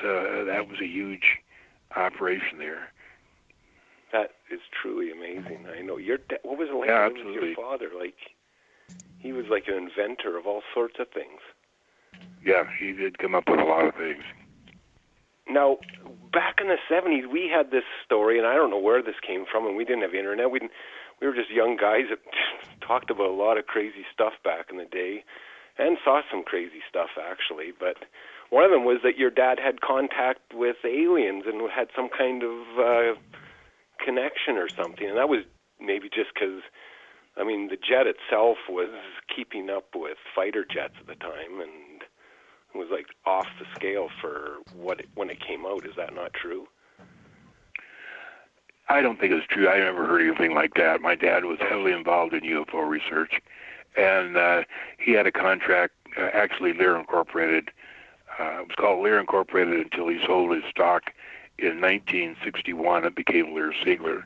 a huge operation there. That is truly amazing. I know your dad. What was it like living with your father? Like, he was like an inventor of all sorts of things. Yeah, he did come up with a lot of things. Now, back in the 70s, we had this story, and I don't know where this came from, and we didn't have internet. We were just young guys that talked about a lot of crazy stuff back in the day, and saw some crazy stuff, actually. But one of them was that your dad had contact with aliens and had some kind of connection or something, and that was maybe just because, I mean, the jet itself was keeping up with fighter jets at the time, and it was like off the scale for when it came out. Is that not true? I don't think it's true. I never heard anything like that. My dad was heavily involved in UFO research, and he had a contract, actually Lear Incorporated. It was called Lear Incorporated until he sold his stock in 1961. It became Lear Siegler.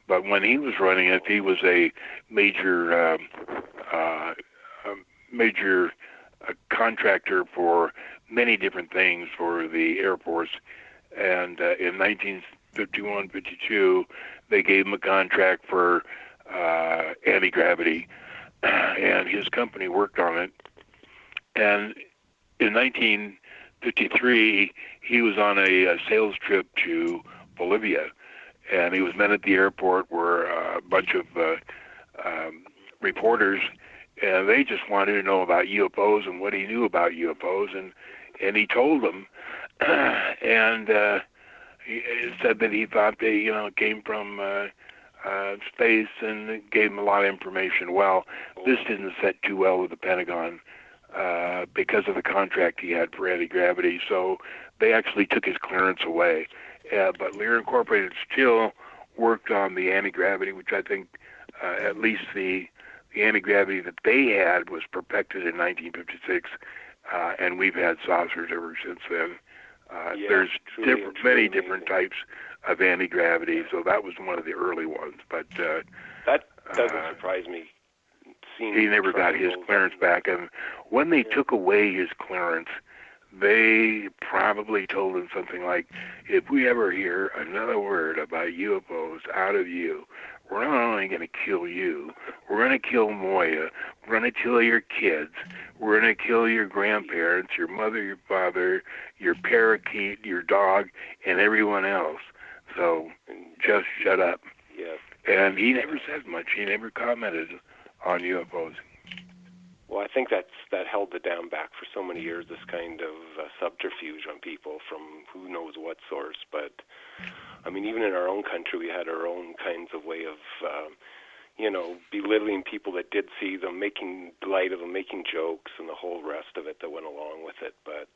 But when he was running it, he was a major contractor for many different things for the Air Force. And in 1951, 52, they gave him a contract for anti-gravity, and his company worked on it. And in 1953, he was on a sales trip to Bolivia, and he was met at the airport where a bunch of reporters, and they just wanted to know about UFOs and what he knew about UFOs, and he told them, and he said that he thought they, came from space and gave him a lot of information. Well, this didn't set too well with the Pentagon because of the contract he had for anti-gravity, so they actually took his clearance away. But Lear Incorporated still worked on the anti-gravity, which I think at least the anti-gravity that they had was perfected in 1956, and we've had saucers ever since then. There's many different types of anti-gravity, so that was one of the early ones. But that doesn't surprise me. He never got his clearance back, and when they took away his clearance, they probably told him something like, if we ever hear another word about UFOs out of you, we're not only going to kill you, we're going to kill Moya, we're going to kill your kids, we're going to kill your grandparents, your mother, your father, your parakeet, your dog, and everyone else. So just shut up. Yes. And he never said much. He never commented on UFOs. Well, I think that held the dam back for so many years, this kind of subterfuge on people from who knows what source. But, I mean, even in our own country, we had our own kinds of way of, belittling people that did see them, making light of them, making jokes, and the whole rest of it that went along with it. But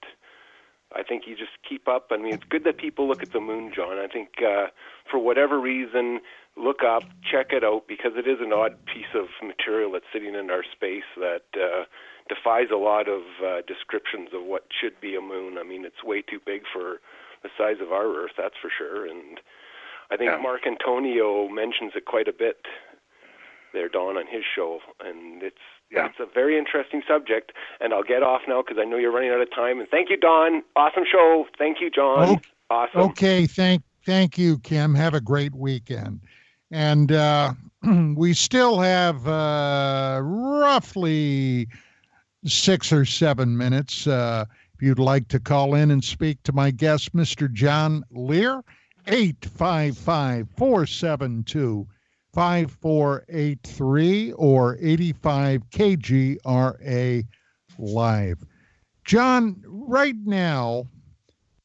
I think you just keep up. I mean, it's good that people look at the moon, John. I think for whatever reason, look up, check it out, because it is an odd piece of material that's sitting in our space that defies a lot of descriptions of what should be a moon. I mean, it's way too big for the size of our Earth, that's for sure. And I think Mark Antonio mentions it quite a bit there, Don, on his show. And it's a very interesting subject. And I'll get off now because I know you're running out of time. And thank you, Don. Awesome show. Thank you, John. Awesome. Okay, thank you, Kim. Have a great weekend. And we still have roughly 6 or 7 minutes. If you'd like to call in and speak to my guest, Mr. John Lear, 855-472-5483 or 85 KGRA Live. John, right now,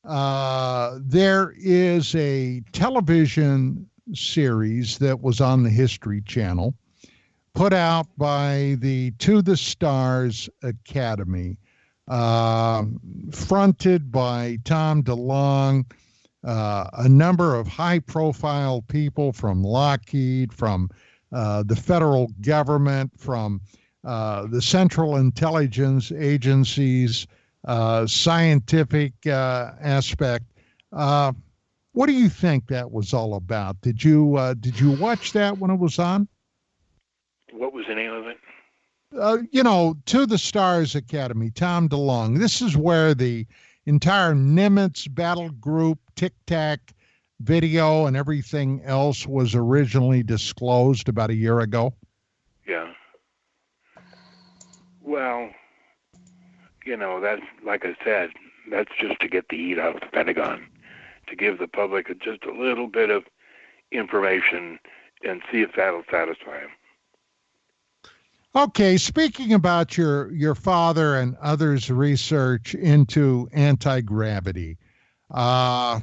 there is a television series that was on the History Channel, put out by the To the Stars Academy, fronted by Tom DeLonge, a number of high-profile people from Lockheed, from the federal government, from the Central Intelligence Agency's scientific aspect. What do you think that was all about? Did you watch that when it was on? What was the name of it? To the Stars Academy, Tom DeLonge. This is where the entire Nimitz battle group, Tic Tac video, and everything else was originally disclosed about a year ago. Yeah. Well, that's, like I said, that's just to get the heat out of the Pentagon, to give the public just a little bit of information and see if that'll satisfy them. Okay, speaking about your father and others' research into anti-gravity, I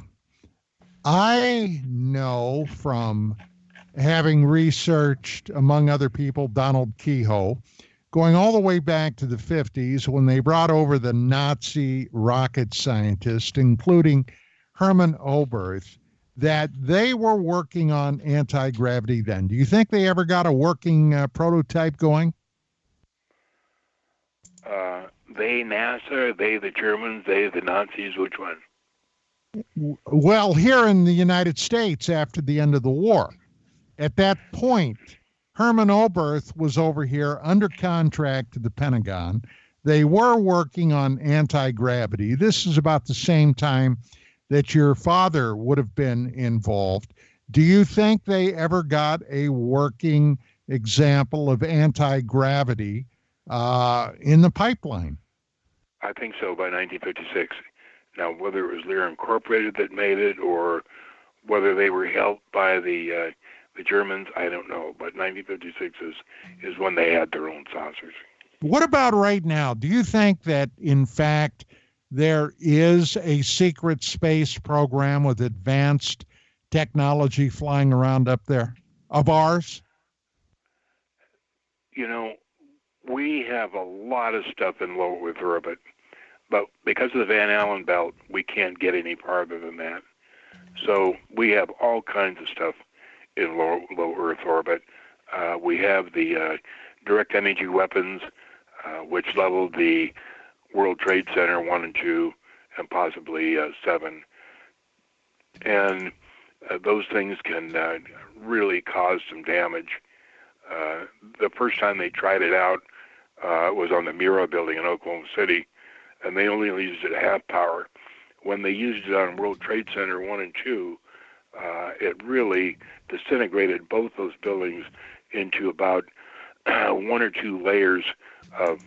know from having researched, among other people, Donald Keyhoe, going all the way back to the 50s when they brought over the Nazi rocket scientists, including Hermann Oberth, that they were working on anti-gravity then. Do you think they ever got a working prototype going? They NASA, they the Germans, they the Nazis, which one? Well, here in the United States after the end of the war. At that point, Hermann Oberth was over here under contract to the Pentagon. They were working on anti-gravity. This is about the same time that your father would have been involved. Do you think they ever got a working example of anti-gravity in the pipeline? I think so, by 1956. Now, whether it was Lear Incorporated that made it or whether they were helped by the Germans, I don't know. But 1956 is when they had their own saucers. What about right now? Do you think that, in fact, there is a secret space program with advanced technology flying around up there? of ours? We have a lot of stuff in low Earth orbit, but because of the Van Allen belt, we can't get any farther than that. So we have all kinds of stuff in low Earth orbit. We have the direct energy weapons, which leveled the World Trade Center 1 and 2, and possibly 7. And those things can really cause some damage. The first time they tried it out was on the Mira building in Oklahoma City, and they only used it at half power. When they used it on World Trade Center 1 and 2, it really disintegrated both those buildings into about 1 or 2 layers of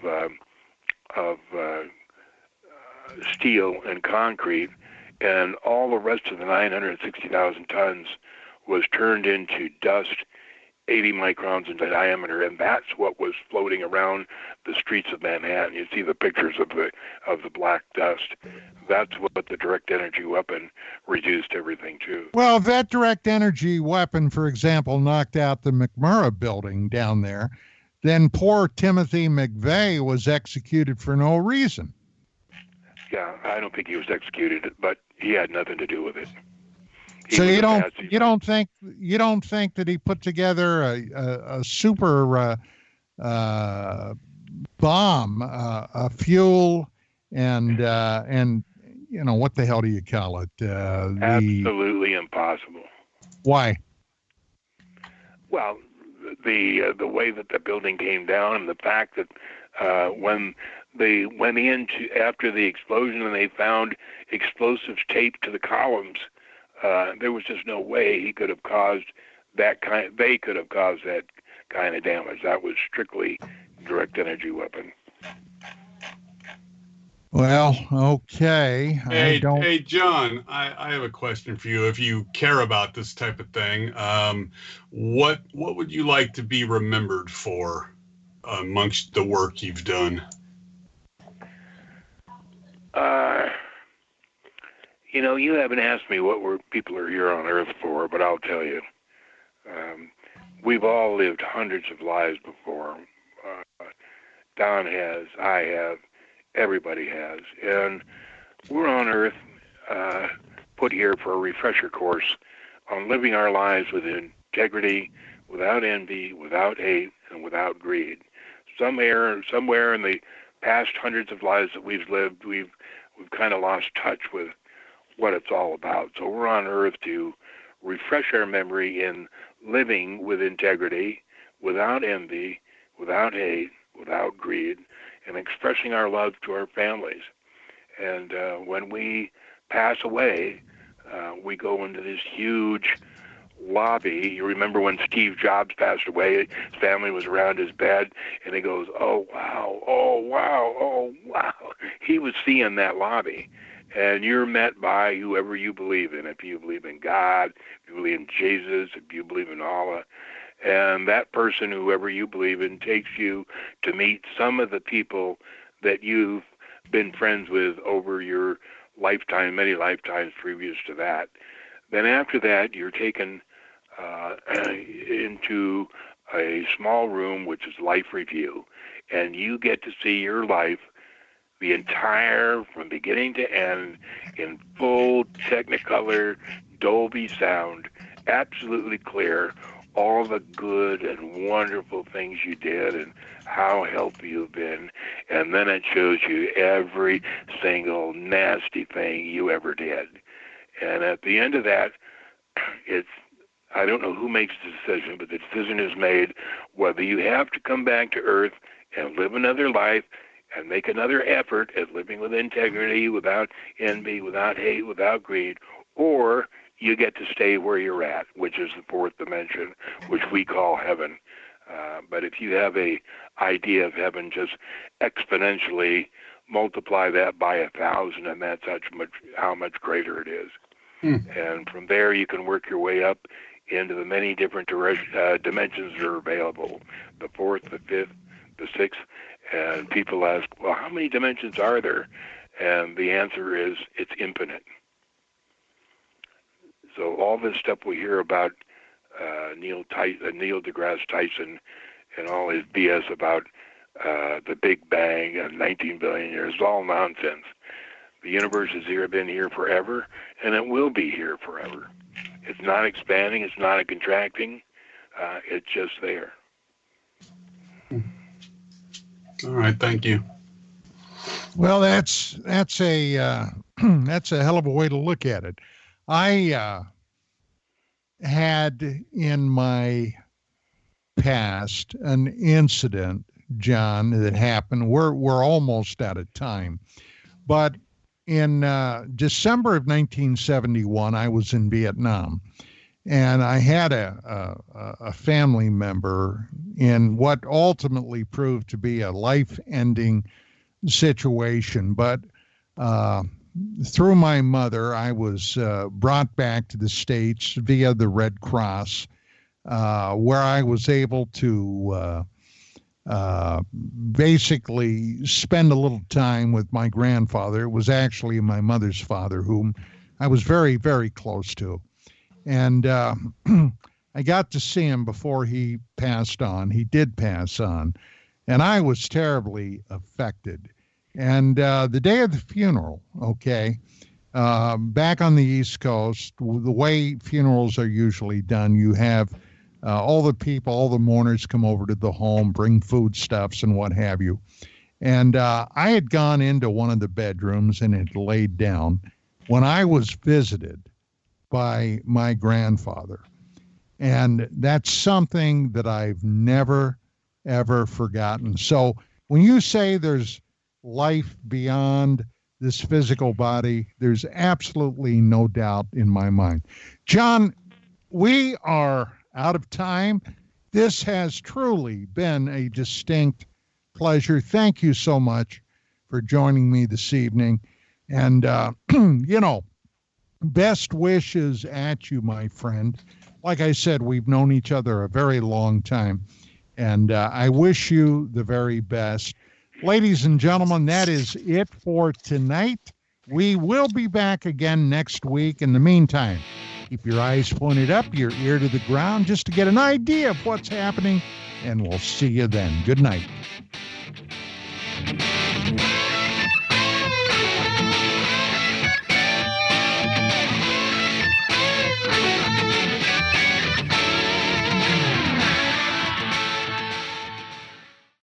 steel and concrete, and all the rest of the 960,000 tons was turned into dust 80 microns in diameter, and that's what was floating around the streets of Manhattan. You see the pictures of the black dust. That's what the direct energy weapon reduced everything to. Well, if that direct energy weapon, for example, knocked out the McMurray building down there, then poor Timothy McVeigh was executed for no reason. Yeah, I don't think he was executed, but he had nothing to do with it. So you don't think that he put together a super bomb, a fuel, and what the hell do you call it? Absolutely impossible. Why? Well, the way that the building came down, and the fact that when they went into after the explosion and they found explosives taped to the columns, there was just no way he could have caused that kind. They could have caused that kind of damage. That was strictly direct energy weapon. Well, okay. Hey, John, I have a question for you. If you care about this type of thing, what would you like to be remembered for amongst the work you've done? You haven't asked me what people are here on Earth for, but I'll tell you. We've all lived hundreds of lives before. Don has, I have, everybody has. And we're on Earth put here for a refresher course on living our lives with integrity, without envy, without hate, and without greed. Somewhere in the past hundreds of lives that we've lived, we've kind of lost touch with what it's all about. So we're on Earth to refresh our memory in living with integrity, without envy, without hate, without greed, and expressing our love to our families. And when we pass away, we go into this huge lobby. You remember when Steve Jobs passed away, his family was around his bed, and he goes, oh, wow, oh, wow, oh, wow. He was seeing that lobby. And you're met by whoever you believe in. If you believe in God, if you believe in Jesus, if you believe in Allah. And that person, whoever you believe in, takes you to meet some of the people that you've been friends with over your lifetime, many lifetimes previous to that. Then after that, you're taken into a small room, which is life review. And you get to see your life, the entire, from beginning to end, in full Technicolor, Dolby sound, absolutely clear, all the good and wonderful things you did and how healthy you've been. And then it shows you every single nasty thing you ever did. And at the end of that, I don't know who makes the decision, but the decision is made whether you have to come back to Earth and live another life and make another effort at living with integrity, without envy, without hate, without greed, or you get to stay where you're at, which is the fourth dimension, which we call heaven. But if you have a idea of heaven, just exponentially multiply that by 1,000, and that's how much greater it is. And from there, you can work your way up into the many different dimensions that are available, the fourth, the fifth, the sixth. And people ask, well, how many dimensions are there? And the answer is, it's infinite. So all this stuff we hear about Neil deGrasse Tyson and all his BS about the Big Bang and 19 billion years. It's all nonsense. The universe has been here forever, and it will be here forever. It's not expanding. It's not contracting. It's just there. All right. Thank you. Well, that's a that's a hell of a way to look at it. I had in my past an incident, John, that happened. We're almost out of time, but in December of 1971, I was in Vietnam, and I had a family member in what ultimately proved to be a life-ending situation. But through my mother, I was brought back to the States via the Red Cross, where I was able to basically spend a little time with my grandfather. It was actually my mother's father, whom I was very, very close to. And I got to see him before he passed on. He did pass on. And I was terribly affected. And the day of the funeral, back on the East Coast, the way funerals are usually done, you have all the people, all the mourners come over to the home, bring foodstuffs and what have you. And I had gone into one of the bedrooms and had laid down when I was visited by my grandfather. And that's something that I've never, ever forgotten. So when you say there's life beyond this physical body, there's absolutely no doubt in my mind. John, we are out of time. This has truly been a distinct pleasure. Thank you so much for joining me this evening. And, best wishes at you, my friend. Like I said, we've known each other a very long time. And I wish you the very best. Ladies and gentlemen, that is it for tonight. We will be back again next week. In the meantime, keep your eyes pointed up, your ear to the ground, just to get an idea of what's happening, and we'll see you then. Good night.